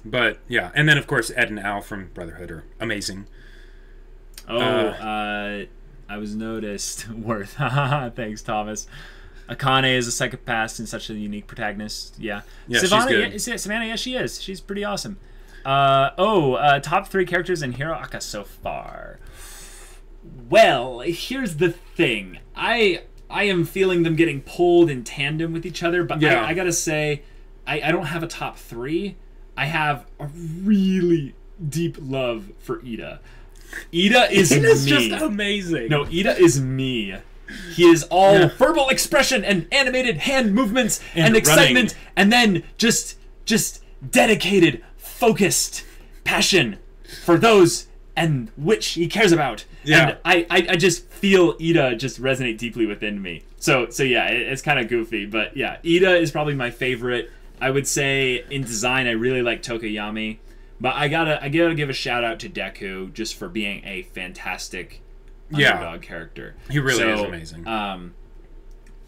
But yeah, and then of course Ed and Al from Brotherhood are amazing. I was noticed. Worth. Thanks, Thomas. Akane is a psychopath and such a unique protagonist. Yeah. Savannah, she's good. Savannah, yeah, she is. She's pretty awesome. Top 3 characters in Hero Aka so far. Well, here's the thing. I am feeling them getting pulled in tandem with each other, but I gotta say, I don't have a top 3. I have a really deep love for Ida. Ida is me. Ida's just amazing. No, Ida is me. He is all verbal expression and animated hand movements and excitement, and then just dedicated, focused passion for those and which he cares about. Yeah. And I just feel Ida just resonate deeply within me. So yeah, it's kind of goofy, but yeah, Ida is probably my favorite. I would say in design, I really like Tokoyami, but I gotta give a shout out to Deku just for being a fantastic underdog character. He really is amazing.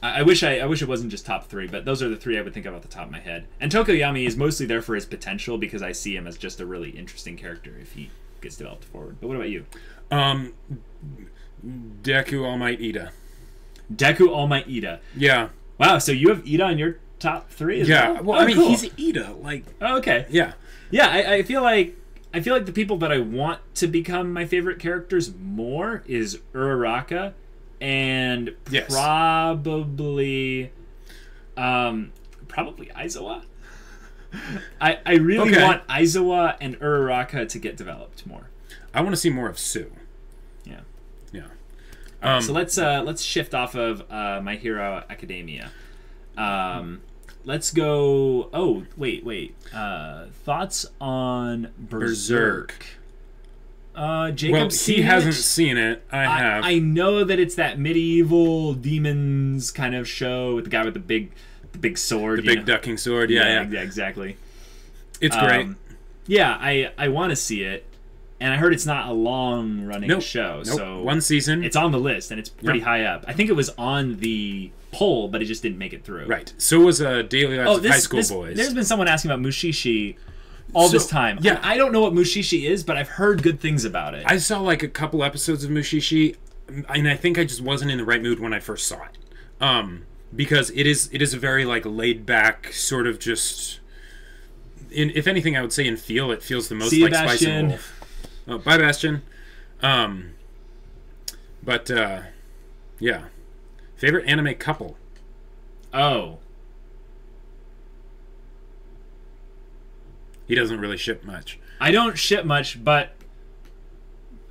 I wish it wasn't just top 3, but those are the 3 I would think of off the top of my head. And Tokoyami is mostly there for his potential because I see him as just a really interesting character if he gets developed forward. But what about you? Deku All Might Ida. Deku All Might Ida. Yeah. Wow, so you have Ida on your top 3 as well? Well, I mean, cool. He's Ida. Like, okay. Yeah. Yeah, I feel like the people that I want to become my favorite characters more is Uraraka and probably Aizawa. I really want Aizawa and Uraraka to get developed more. I want to see more of Sue. Yeah. Yeah. So let's shift off of My Hero Academia. Let's go. Oh, wait. Thoughts on Berserk? Jacob, he hasn't seen it. I have. I know that it's that medieval demons kind of show with the guy with the big sword, the big ducking sword. Yeah, exactly. It's great. Yeah, I want to see it, and I heard it's not a long running show. Nope. So one season. It's on the list, and it's pretty high up. I think it was on the poll, but it just didn't make it through. Right. So was Daily Lives of High School Boys. There's been someone asking about Mushishi all this time. Yeah. I don't know what Mushishi is, but I've heard good things about it. I saw like a couple episodes of Mushishi, and I think I just wasn't in the right mood when I first saw it. Because it is a very like laid back sort of just. If anything, I would say in feel, it feels the most See like Bastion. Spice and Wolf. Oh, bye, Bastion. But yeah, favorite anime couple. Oh. He doesn't really ship much. I don't ship much, but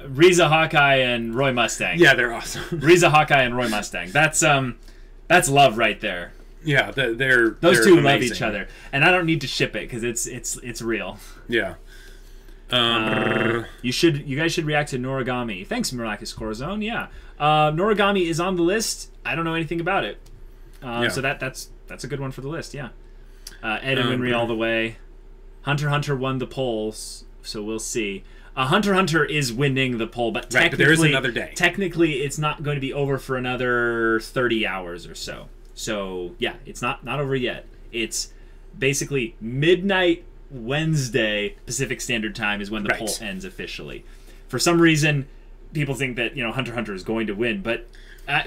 Riza Hawkeye and Roy Mustang. Yeah, they're awesome. Riza Hawkeye and Roy Mustang. That's love right there. Yeah, those they're two amazing. love each other, and I don't need to ship it because it's real. Yeah. You guys should react to Noragami. Thanks, Miraculous Corazon. Yeah, Noragami is on the list. I don't know anything about it, so that's a good one for the list. Yeah, Ed and Winry all the way. Hunter x Hunter won the polls, so we'll see. Hunter x Hunter is winning the poll, but technically, but there is another day. Technically, it's not going to be over for another 30 hours or so. So yeah, it's not over yet. It's basically midnight Wednesday Pacific Standard Time is when the poll ends officially. For some reason, people think that Hunter x Hunter is going to win, but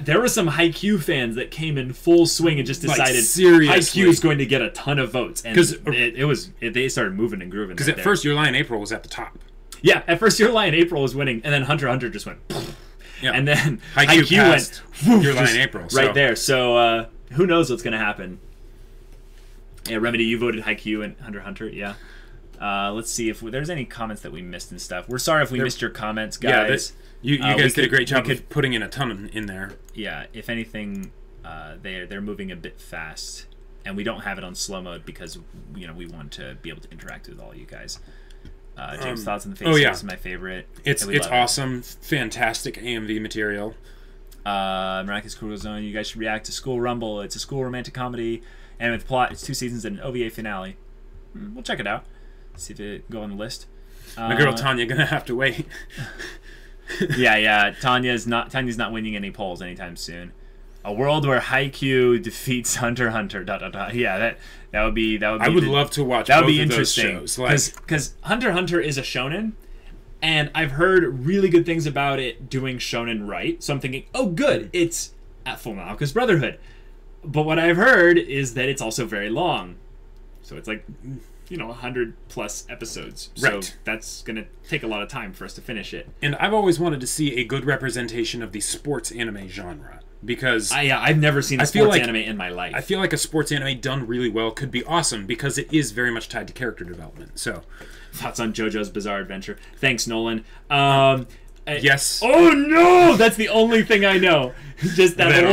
there were some Haikyuu fans that came in full swing and just decided Haikyuu is going to get a ton of votes, and they started moving and grooving. Because at first, Your Lie in April was at the top. Yeah, at first Your Lie in April was winning, and then Hunter x Hunter just went. Yeah. And then Haikyuu went Your Lie in April right there. So who knows what's going to happen? Yeah, Remedy, you voted Haikyuu and Hunter x Hunter. Yeah. Let's see if there's any comments that we missed and stuff. We're sorry if we missed your comments, guys. Yeah, you guys did a great job of putting in a ton in there. Yeah, if anything, they're moving a bit fast, and we don't have it on slow mode because we want to be able to interact with all you guys. James' thoughts on the face is my favorite. It's awesome, fantastic AMV material. Miraculous Cruel Zone, you guys should react to School Rumble. It's a school romantic comedy, and with plot, it's 2 seasons and an OVA finale. We'll check it out. See if it go on the list. My girl Tanya gonna have to wait. yeah. Tanya's not winning any polls anytime soon. A world where Haikyuu defeats Hunter x Hunter. Yeah, that would be. I would love to watch. That would both be of interesting those shows, because Hunter x Hunter is a shonen, and I've heard really good things about it doing shonen right. So I'm thinking, oh, good, it's at Fullmetal Alchemist Brotherhood. But what I've heard is that it's also very long. So it's like 100+ episodes. So that's going to take a lot of time for us to finish it. And I've always wanted to see a good representation of the sports anime genre. Because I've never seen a sports anime in my life. I feel like a sports anime done really well could be awesome because it is very much tied to character development. So, thoughts on JoJo's Bizarre Adventure? Thanks, Nolan. Yes. Oh no! That's the only thing I know. Just that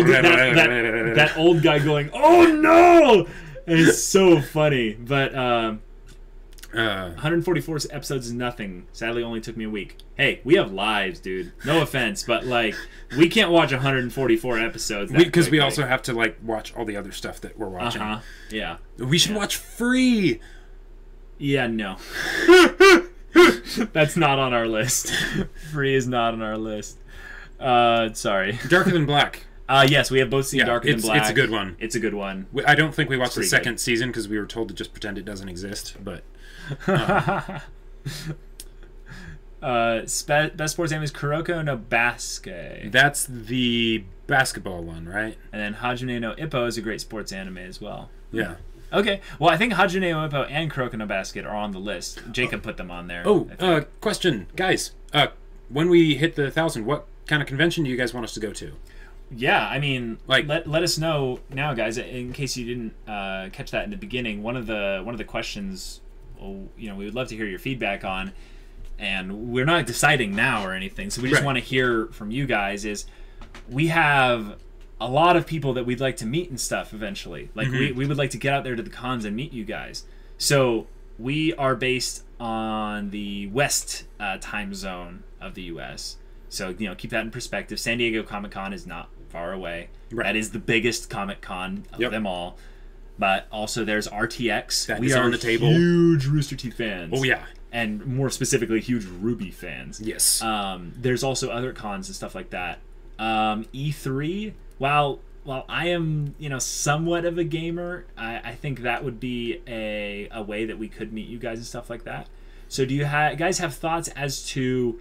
old guy going, "Oh no!" It's so funny. But 144 episodes is nothing. Sadly, only took me a week. Hey, we have lives, dude. No offense, but we can't watch 144 episodes because we also have to watch all the other stuff that we're watching. Yeah. We should watch Free. Yeah, no. That's not on our list. Free is not on our list. Sorry. Darker Than Black. Yes, we have both seen Darker Than Black. It's a good one. It's a good one. I don't think we watched the second season because we were told to just pretend it doesn't exist. But best sports anime is Kuroko no Basket. That's the basketball one, right? And then Hajime no Ippo is a great sports anime as well. Yeah. Okay. Well, I think Hajime no Ippo and Kuroko no Basket are on the list. Jacob put them on there. Question, guys. When we hit the 1,000, what kind of convention do you guys want us to go to? Yeah, I mean, let us know now, guys. In case you didn't catch that in the beginning, one of the questions, we would love to hear your feedback on, and we're not deciding now or anything. So we just want to hear from you guys. Is we have a lot of people that we'd like to meet and stuff eventually. We would like to get out there to the cons and meet you guys. So we are based on the West time zone of the U.S. So, you know, keep that in perspective. San Diego Comic-Con is not far away. Right. That is the biggest Comic-Con of them all. But also there's RTX. That we is are on the table. Huge Rooster Teeth fans. Oh, yeah. And more specifically, huge Ruby fans. Yes. There's also other cons and stuff like that. E3, while I am, you know, somewhat of a gamer, I think that would be a way that we could meet you guys and stuff like that. So do you guys have thoughts as to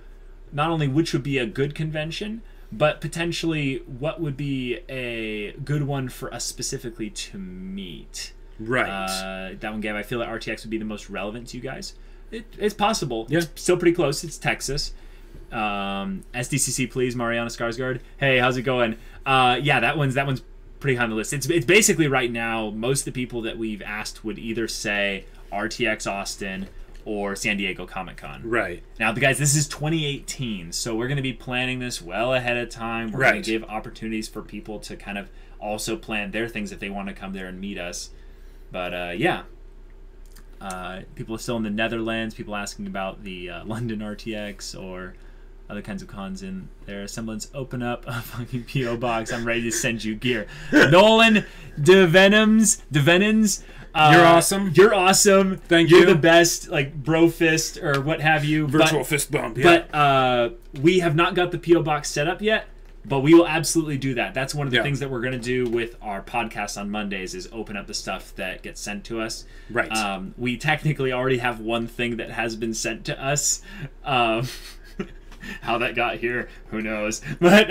not only which would be a good convention, but potentially what would be a good one for us specifically to meet? Right. That one, Gav, I feel that RTX would be the most relevant to you guys. It's possible. Yeah. It's still pretty close. It's Texas. SDCC, please, Mariana Skarsgård. Hey, how's it going? Yeah, that one's pretty high on the list. It's basically right now, most of the people that we've asked would either say RTX Austin or San Diego Comic-Con. Right. Now, guys, this is 2018, so we're going to be planning this well ahead of time. We're going to give opportunities for people to kind of also plan their things if they want to come there and meet us. But, yeah. People are still in the Netherlands. People asking about the London RTX or other kinds of cons in there. Semblance, open up a fucking P.O. box. I'm ready to send you gear. Nolan DeVenons. You're awesome. You're awesome. Thank you. You're the best, like bro fist or what have you. Virtual fist bump. Yeah. But we have not got the P.O. box set up yet. But we will absolutely do that. That's one of the things that we're going to do with our podcast on Mondays is open up the stuff that gets sent to us. Right. We technically already have one thing that has been sent to us. How that got here, who knows? But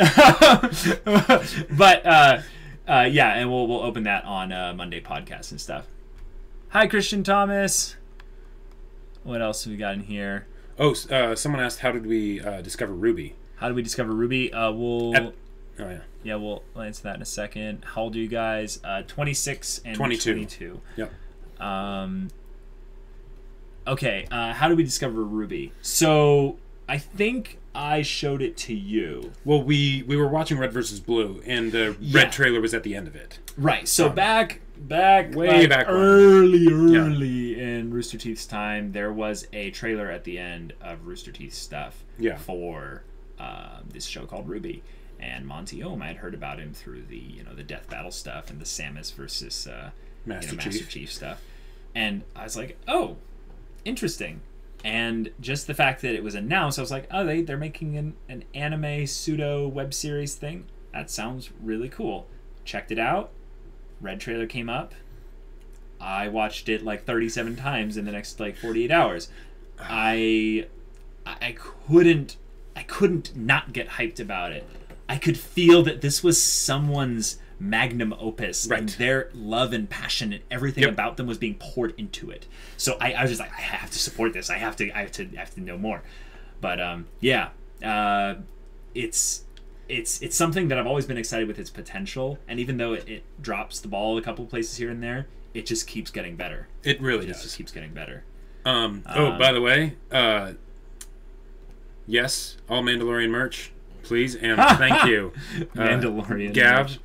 yeah, and we'll open that on Monday podcast and stuff. Hi, Christian Thomas. What else have we got in here? Oh, someone asked, how did we discover Ruby? How did we discover Ruby? We'll answer that in a second. How old are you guys? 26 and 22. Yep. Okay. How did we discover Ruby? So I think I showed it to you. Well, we were watching Red vs. Blue, and the Red trailer was at the end of it. Right. So back way back early in Rooster Teeth's time, there was a trailer at the end of Rooster Teeth stuff for this show called Ruby. And Monty Ohm, I had heard about him through the the Death Battle stuff and the Samus versus Master Chief stuff. And I was like, oh, interesting. And just the fact that it was announced, I was like, oh, they're making an anime pseudo web series thing. That sounds really cool. Checked it out. Red trailer came up. I watched it like 37 times in the next like 48 hours. I couldn't not get hyped about it. I could feel that this was someone's magnum opus, and their love and passion and everything about them was being poured into it. So I was just like, I have to support this. I have to know more. But it's something that I've always been excited with its potential, and even though it drops the ball a couple places here and there, it just keeps getting better. It really does. It just keeps getting better. By the way, yes, all Mandalorian merch, please, and thank you. Mandalorian Gav,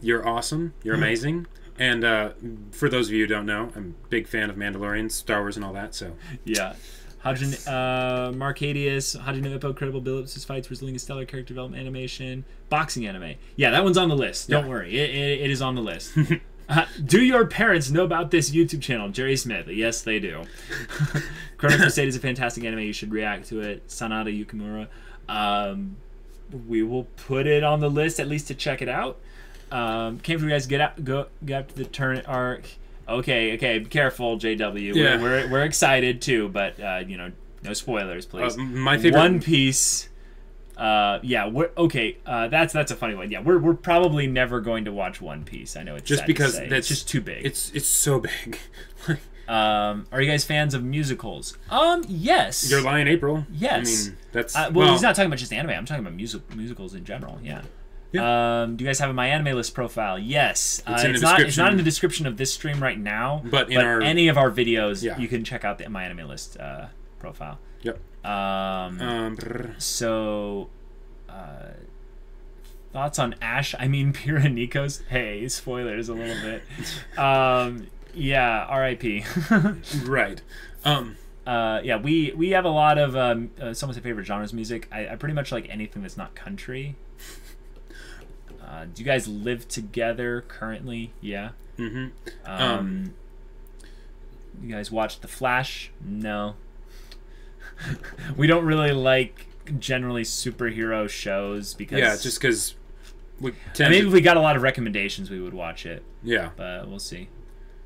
you're awesome. You're amazing. And for those of you who don't know, I'm a big fan of Mandalorian, Star Wars, and all that. So yeah. Marcadius, Hajime Ippo, Credible Billups' fights, Brazilian stellar character development animation, boxing anime. Yeah, that one's on the list. Don't worry. It is on the list. Do your parents know about this YouTube channel? Jerry Smith. Yes, they do. Chrono Crusade is a fantastic anime. You should react to it. Sanada Yukimura. We will put it on the list at least to check it out. Came for you guys to get up to the turn arc. Okay, be careful, JW. Yeah. We're excited too, but no spoilers, please. My favorite One Piece. That's a funny one. Yeah, we're probably never going to watch One Piece. I know it's just because it's just too big. It's so big. Are you guys fans of musicals? Yes. You're lying, April. Yes. I mean, that's well, he's not talking about just anime. I'm talking about musicals in general. Yeah. Yeah. Do you guys have a My Anime List profile? Yes. It's not in the description of this stream right now, but any of our videos, you can check out the My Anime List profile. Yep. So, thoughts on Ash? I mean, Pyrrha Nikos. Hey, spoilers a little bit. Yeah, R.I.P. Right. Yeah, we have a lot of some of my favorite genres of music. I pretty much like anything that's not country. Do you guys live together currently? Yeah. Mm-hmm. You guys watch The Flash? No. We don't really like generally superhero shows because just because maybe if we got a lot of recommendations, we would watch it. Yeah, but we'll see.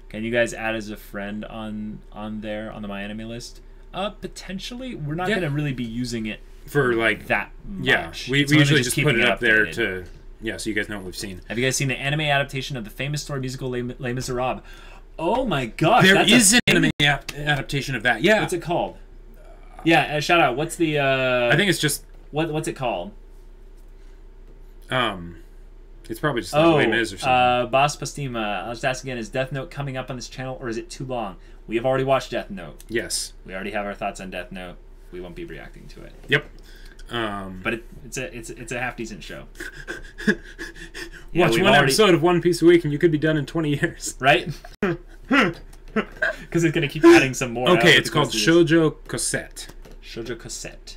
Can you guys add as a friend on there on the My Anime list? Potentially. We're not going to really be using it for like that much. Yeah, we usually just put it up there to so you guys know what we've seen. Have you guys seen the anime adaptation of the famous story musical Les Miserables? Oh my gosh, there is an anime adaptation of that. Yeah, what's it called? Yeah, shout out. What's the? I think it's just what's it called? It's probably just like Les Mis or something. Boss Pastima. I'll just ask again: is Death Note coming up on this channel, or is it too long? We have already watched Death Note. Yes, we already have our thoughts on Death Note. We won't be reacting to it. Yep. But it's a half decent show. Watch one episode of One Piece a week, and you could be done in 20 years. Right? Because it's gonna keep adding some more. Okay, it's called Shoujo Cosette. Shoujo Cosette.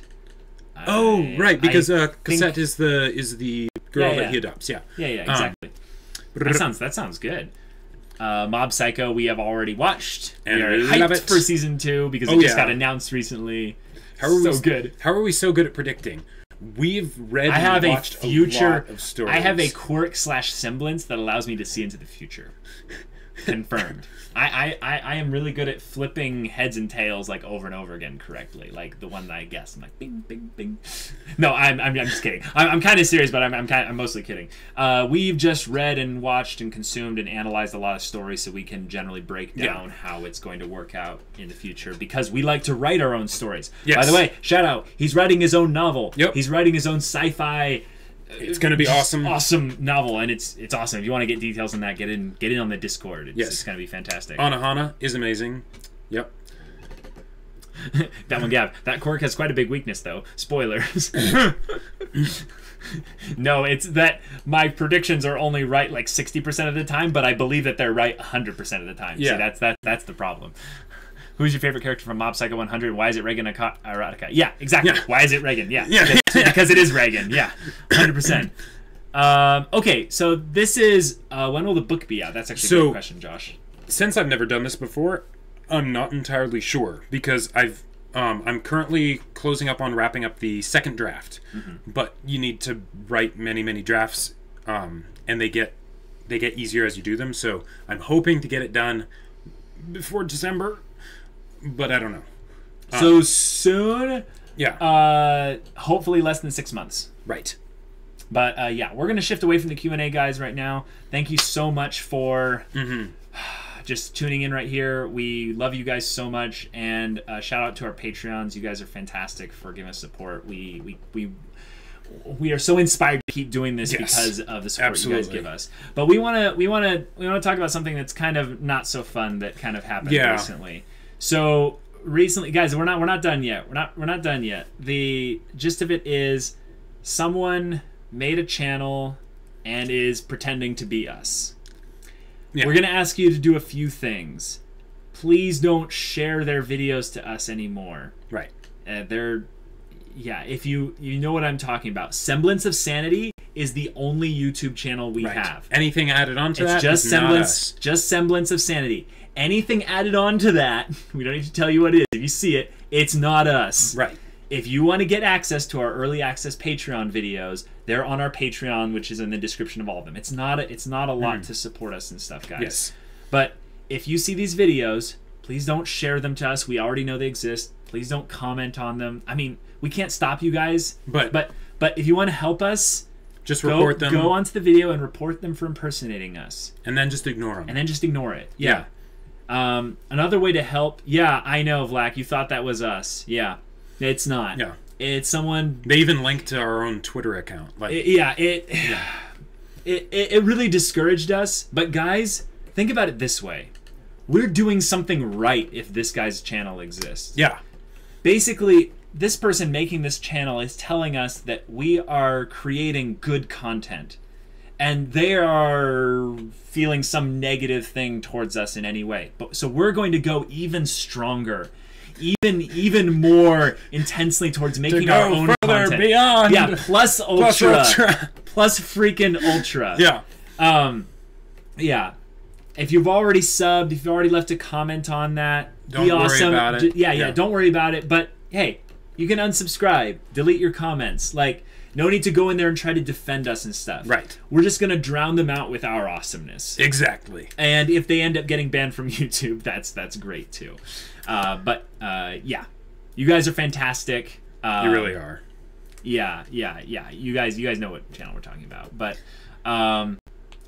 Right, because Cosette is the girl that he adopts. Yeah. Yeah, exactly. That sounds good. Mob Psycho we have already watched. And we are hyped for season 2 because it just got announced recently. How are we so good at predicting? We've read and watched a lot of stories. I have a quirk / semblance that allows me to see into the future. Confirmed. I am really good at flipping heads and tails like over and over again correctly. Like the one that I guess. I'm like bing bing bing. No, I'm just kidding. I'm kind of serious, but I'm mostly kidding. We've just read and watched and consumed and analyzed a lot of stories, so we can generally break down how it's going to work out in the future because we like to write our own stories. Yes. By the way, shout out. He's writing his own novel. Yep. He's writing his own sci-fi. It's going to be awesome. Awesome novel, and it's awesome. If you want to get details on that, get in on the Discord. It's going to be fantastic. Anohana is amazing. Yep. That one, Gav. That quirk has quite a big weakness, though. Spoilers. No, it's that my predictions are only right like 60% of the time, but I believe that they're right 100% of the time. Yeah. See, that's the problem. Who's your favorite character from Mob Psycho 100? Why is it Reagan Erotica? Yeah, exactly. Yeah. Why is it Reagan? Yeah. Because it is Reagan. Yeah, 100%. Okay, so this is... when will the book be out? That's actually a good question, Josh. Since I've never done this before, I'm not entirely sure because I'm currently closing up on wrapping up the second draft, but you need to write many drafts, and they get easier as you do them. So I'm hoping to get it done before December. But I don't know. So soon? Yeah. Hopefully less than 6 months. Right. But yeah, we're going to shift away from the Q&A, guys, right now. Thank you so much for just tuning in right here. We love you guys so much. And shout out to our Patreons. You guys are fantastic for giving us support. We are so inspired to keep doing this because of the support you guys give us. But we want to talk about something that's kind of not so fun that kind of happened recently. So recently, guys, we're not done yet. We're not done yet. The gist of it is someone made a channel and is pretending to be us. Yeah. We're gonna ask you to do a few things. Please don't share their videos to us anymore. Right. If you know what I'm talking about. Semblance of Sanity is the only YouTube channel we have. Anything added onto that? It's just Semblance of Sanity. Anything added on to that, we don't need to tell you what it is. If you see it, it's not us. Right. If you want to get access to our early access Patreon videos, they're on our Patreon, which is in the description of all of them. It's not a lot to support us and stuff, guys. Yes. But if you see these videos, please don't share them to us. We already know they exist. Please don't comment on them. I mean, we can't stop you guys. But if you want to help us, just report them. Go onto the video and report them for impersonating us. And then just ignore them. And then just ignore it. Yeah. Another way to help. Yeah, I know, Vlak. You thought that was us. Yeah. It's not. Yeah. It's someone... They even linked to our own Twitter account. It really discouraged us. But guys, think about it this way. We're doing something right if this guy's channel exists. Yeah. Basically, this person making this channel is telling us that we are creating good content. and they are feeling some negative thing towards us in any way. But so we're going to go even stronger, even more intensely towards making our own content. Beyond. Yeah, plus ultra, plus freaking ultra. Yeah. Yeah. If you've already subbed, if you've already left a comment on that, don't be awesome. Worry about it. Yeah, don't worry about it. But hey, you can unsubscribe, delete your comments. Like, no need to go in there and try to defend us and stuff. Right. We're just gonna drown them out with our awesomeness. Exactly. And if they end up getting banned from YouTube, that's great too. Yeah, you guys are fantastic. You really are. Yeah. You guys know what channel we're talking about. But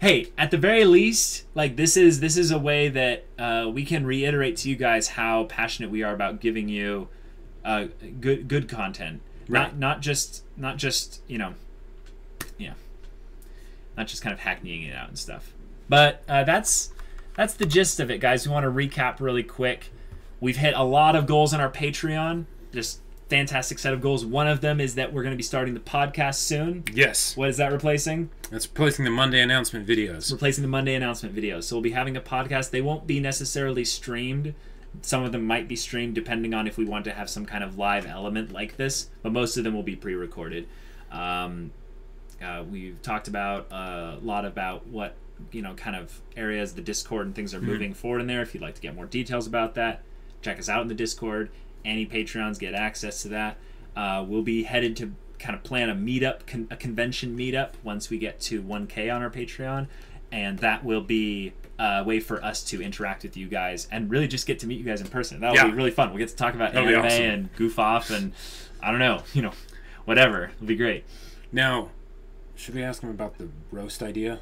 hey, at the very least, like this is a way that we can reiterate to you guys how passionate we are about giving you good content. Right. Not just not just kind of hackneying it out and stuff. But that's the gist of it, guys. We want to recap really quick. We've hit a lot of goals on our Patreon. Just fantastic set of goals. One of them is that we're going to be starting the podcast soon. Yes. What is that replacing? That's replacing the Monday announcement videos. Replacing the Monday announcement videos. So we'll be having a podcast. They won't be necessarily streamed. Some of them might be streamed depending on if we want to have some kind of live element like this, but most of them will be pre-recorded. We've talked about a lot about what kind of areas the Discord and things are moving forward in there. If you'd like to get more details about that, check us out in the Discord. Any Patreons get access to that. We'll be headed to kind of plan a meetup, a convention meetup once we get to 1K on our Patreon, and that will be a way for us to interact with you guys and really just get to meet you guys in person. That'll be really fun. We'll get to talk about anime and goof off and I don't know, whatever. It'll be great. Now, should we ask him about the roast idea?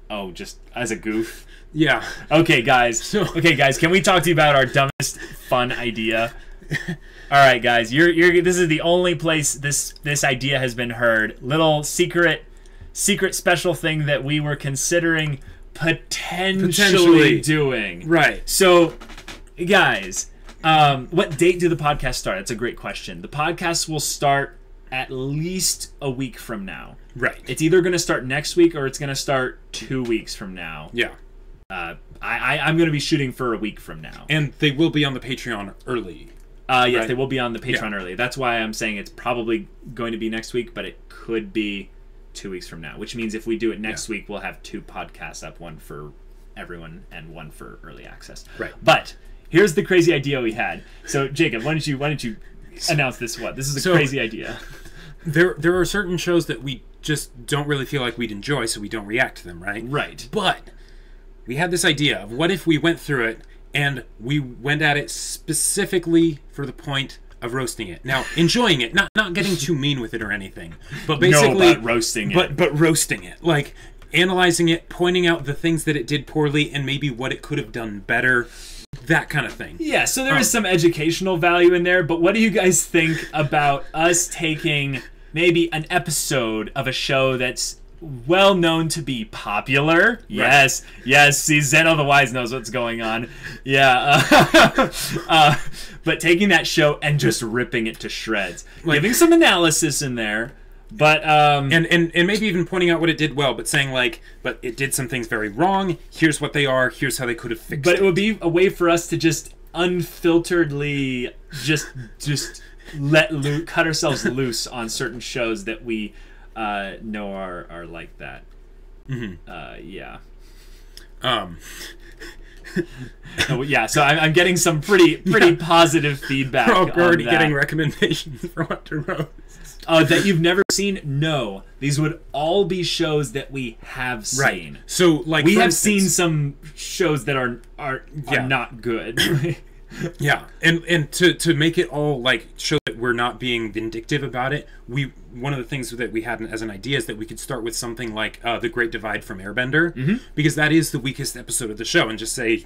Oh, just as a goof? Yeah. Okay, guys. Can we talk to you about our dumbest fun idea? All right, guys. This is the only place this idea has been heard. Little secret special thing that we were considering potentially doing. Right. So, guys, what date do the podcast start? That's a great question. The podcast will start at least a week from now. Right. It's either going to start next week or it's going to start 2 weeks from now. Yeah. I'm going to be shooting for a week from now. And they will be on the Patreon early. Yes, right? They will be on the Patreon early. That's why I'm saying it's probably going to be next week, but it could be 2 weeks from now, which means if we do it next week, we'll have 2 podcasts up, one for everyone and one for early access. Right. But here's the crazy idea we had. So Jacob, why don't you announce this one? This is a crazy idea. There are certain shows that we just don't really feel like we'd enjoy, so we don't react to them, right? Right. But we had this idea of what if we went through it and we went at it specifically for the point of roasting it. Now, enjoying it, not getting too mean with it or anything, but basically roasting it. But roasting it, like analyzing it, pointing out the things that it did poorly and maybe what it could have done better, that kind of thing. Yeah, so there is some educational value in there, but what do you guys think about us taking maybe an episode of a show that's well known to be popular? Right. Yes. See, Zeno the Wise knows what's going on. Yeah. But taking that show and just ripping it to shreds, giving some analysis in there, but and maybe even pointing out what it did well, but saying but it did some things very wrong. Here's what they are. Here's how they could have fixed it. But it would be a way for us to just unfilteredly just cut ourselves loose on certain shows that we know are like that. Yeah. Yeah, so I'm getting some pretty positive feedback. We're already getting recommendations for what to roast. That you've never seen? No. These would all be shows that we have seen. Right. So, we have seen some shows that are not good. Yeah, and to make it all show that we're not being vindictive about it, one of the things that we had as an idea is that we could start with something like The Great Divide from Airbender, because that is the weakest episode of the show, and just say,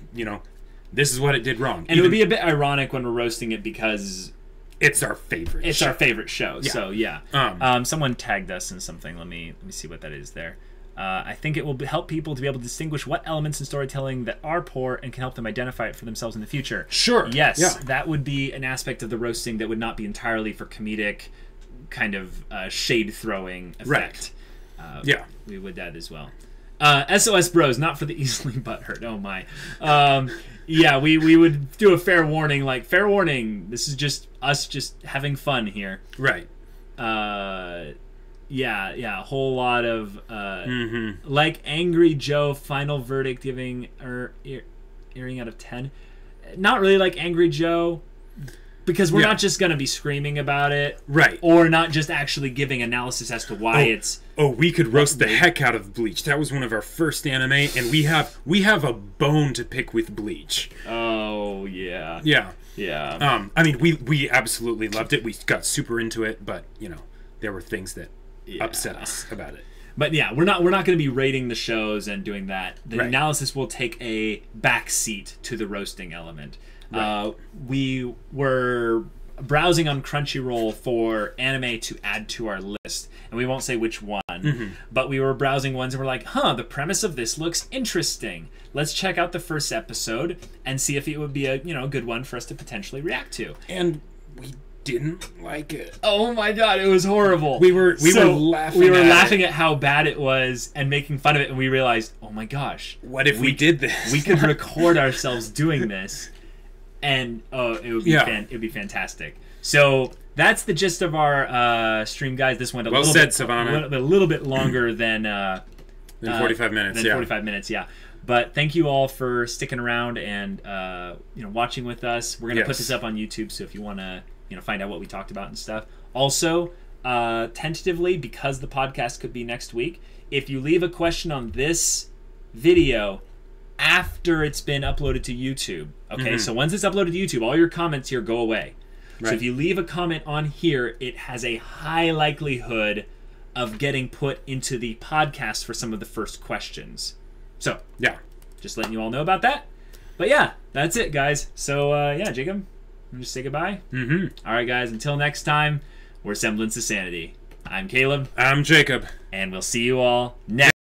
this is what it did wrong. And it would be a bit ironic when we're roasting it because it's our favorite. It's our favorite show. Yeah. So yeah. Someone tagged us in something. Let me see what that is there. I think it will help people to be able to distinguish what elements in storytelling that are poor and can help them identify it for themselves in the future. Sure. Yes, that would be an aspect of the roasting that would not be entirely for comedic kind of shade-throwing effect. Yeah. We would that as well. SOS Bros, not for the easily butthurt. Oh my. Yeah, we would do a fair warning, like, fair warning, this is just us just having fun here. Right. Yeah, a whole lot of, like Angry Joe, final verdict giving, earring out of 10. Not really like Angry Joe, because we're not just going to be screaming about it. Right. Or not just actually giving analysis as to why it's... Oh, we could roast the heck out of Bleach. That was one of our first anime, and we have a bone to pick with Bleach. Oh, yeah. Yeah. Yeah. I mean, we absolutely loved it. We got super into it, but, you know, there were things that upset us about it. But yeah, we're not going to be rating the shows and doing that. The Right. analysis will take a back seat to the roasting element. Right. We were browsing on Crunchyroll for anime to add to our list, and we won't say which one, but we were browsing ones and we're like, the premise of this looks interesting. Let's check out the first episode and see if it would be a good one for us to potentially react to. And we didn't like it. Oh my god, it was horrible. We were laughing. We were laughing at how bad it was and making fun of it, and we realized, oh my gosh, what if we did this? We could record ourselves doing this, and it would be it would be fantastic. So that's the gist of our stream, guys. This went a little bit longer than 45 minutes. 45 minutes, yeah. But thank you all for sticking around and watching with us. We're gonna put this up on YouTube, so if you want to find out what we talked about and stuff. Also, tentatively, because the podcast could be next week, if you leave a question on this video after it's been uploaded to YouTube, okay? So once it's uploaded to YouTube, all your comments here go away. Right. So if you leave a comment on here, it has a high likelihood of getting put into the podcast for some of the first questions. So, just letting you all know about that. But yeah, that's it, guys. So, Jacob, just say goodbye. All right, guys, until next time, we're Semblance of Sanity. I'm Caleb. I'm Jacob. And we'll see you all next